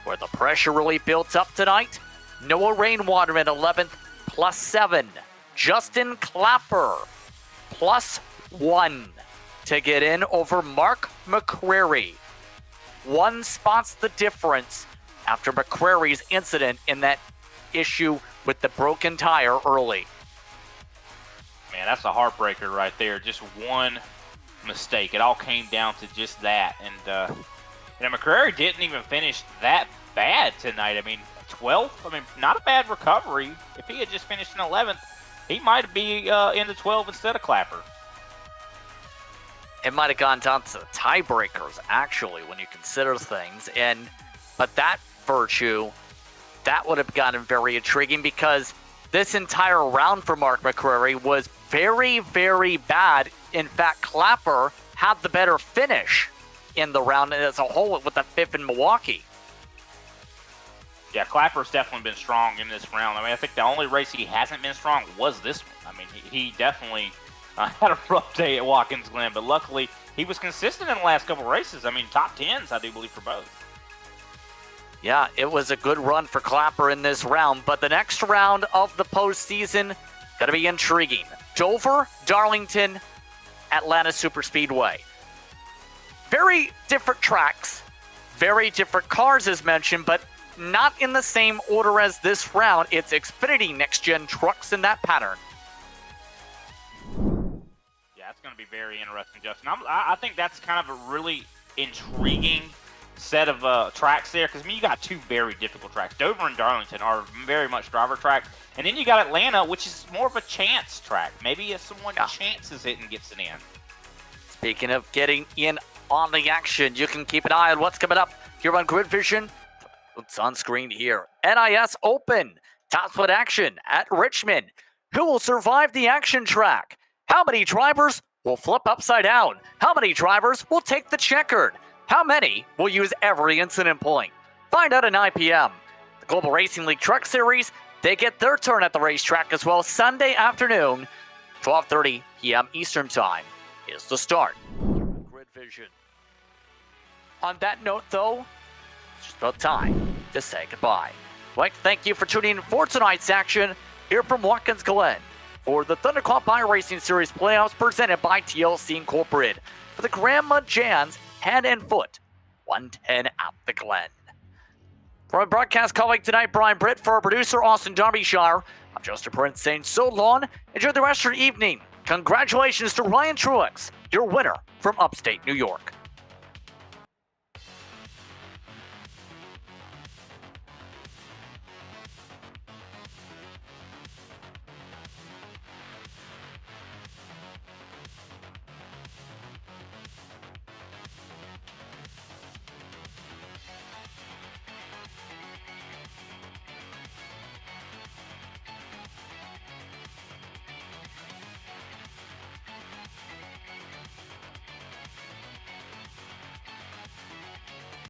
Where the pressure really built up tonight, Noah Rainwater in 11th, +7. Justin Clapper, +1 to get in over Mark McCreary. 1 spot's the difference after McCreary's incident in that issue with the broken tire early. Man, that's a heartbreaker right there. Just one mistake. It all came down to just that. And McCreary didn't even finish that bad tonight. I mean, 12th, not a bad recovery. If he had just finished in 11th, he might be in the 12 instead of Clapper. It might have gone down to the tiebreakers, actually, when you consider things. But that virtue, that would have gotten very intriguing because this entire round for Mark McCreary was very, very bad. In fact, Clapper had the better finish in the round as a whole with the 5th in Milwaukee. Yeah, Clapper's definitely been strong in this round. I think the only race he hasn't been strong was this one. He definitely had a rough day at Watkins Glen, but luckily he was consistent in the last couple races. Top 10s, I do believe, for both. Yeah, it was a good run for Clapper in this round, but the next round of the postseason going to be intriguing. Dover, Darlington, Atlanta Superspeedway. Very different tracks, very different cars as mentioned, but not in the same order as this round. It's Xfinity next-gen trucks in that pattern. Yeah, it's going to be very interesting, Justin. I think that's kind of a really intriguing set of tracks there because you got 2 very difficult tracks. Dover and Darlington are very much driver tracks, and then you got Atlanta, which is more of a chance track. Maybe if someone chances it and gets it in. Speaking of getting in on the action, you can keep an eye on what's coming up here on Grid Vision. It's on screen here. NIS Open, top split action at Richmond. Who will survive the action track? How many drivers will flip upside down? How many drivers will take the checkered? How many will use every incident point? Find out at 9 p.m. The Global Racing League Truck Series, they get their turn at the racetrack as well. Sunday afternoon, 12:30 p.m. Eastern Time is the start. Grid Vision. On that note, though, it's just about time to say goodbye. I'd like to thank you for tuning in for tonight's action here from Watkins Glen for the Thundercloud iRacing Series playoffs presented by TLC Incorporated for the Grandma Jan's Hand and Foot 110 at the Glen. For my broadcast colleague tonight, Brian Britt, for our producer, Austin Derbyshire, I'm Justin Prince saying so long. Enjoy the rest of your evening. Congratulations to Ryan Truex, your winner from upstate New York.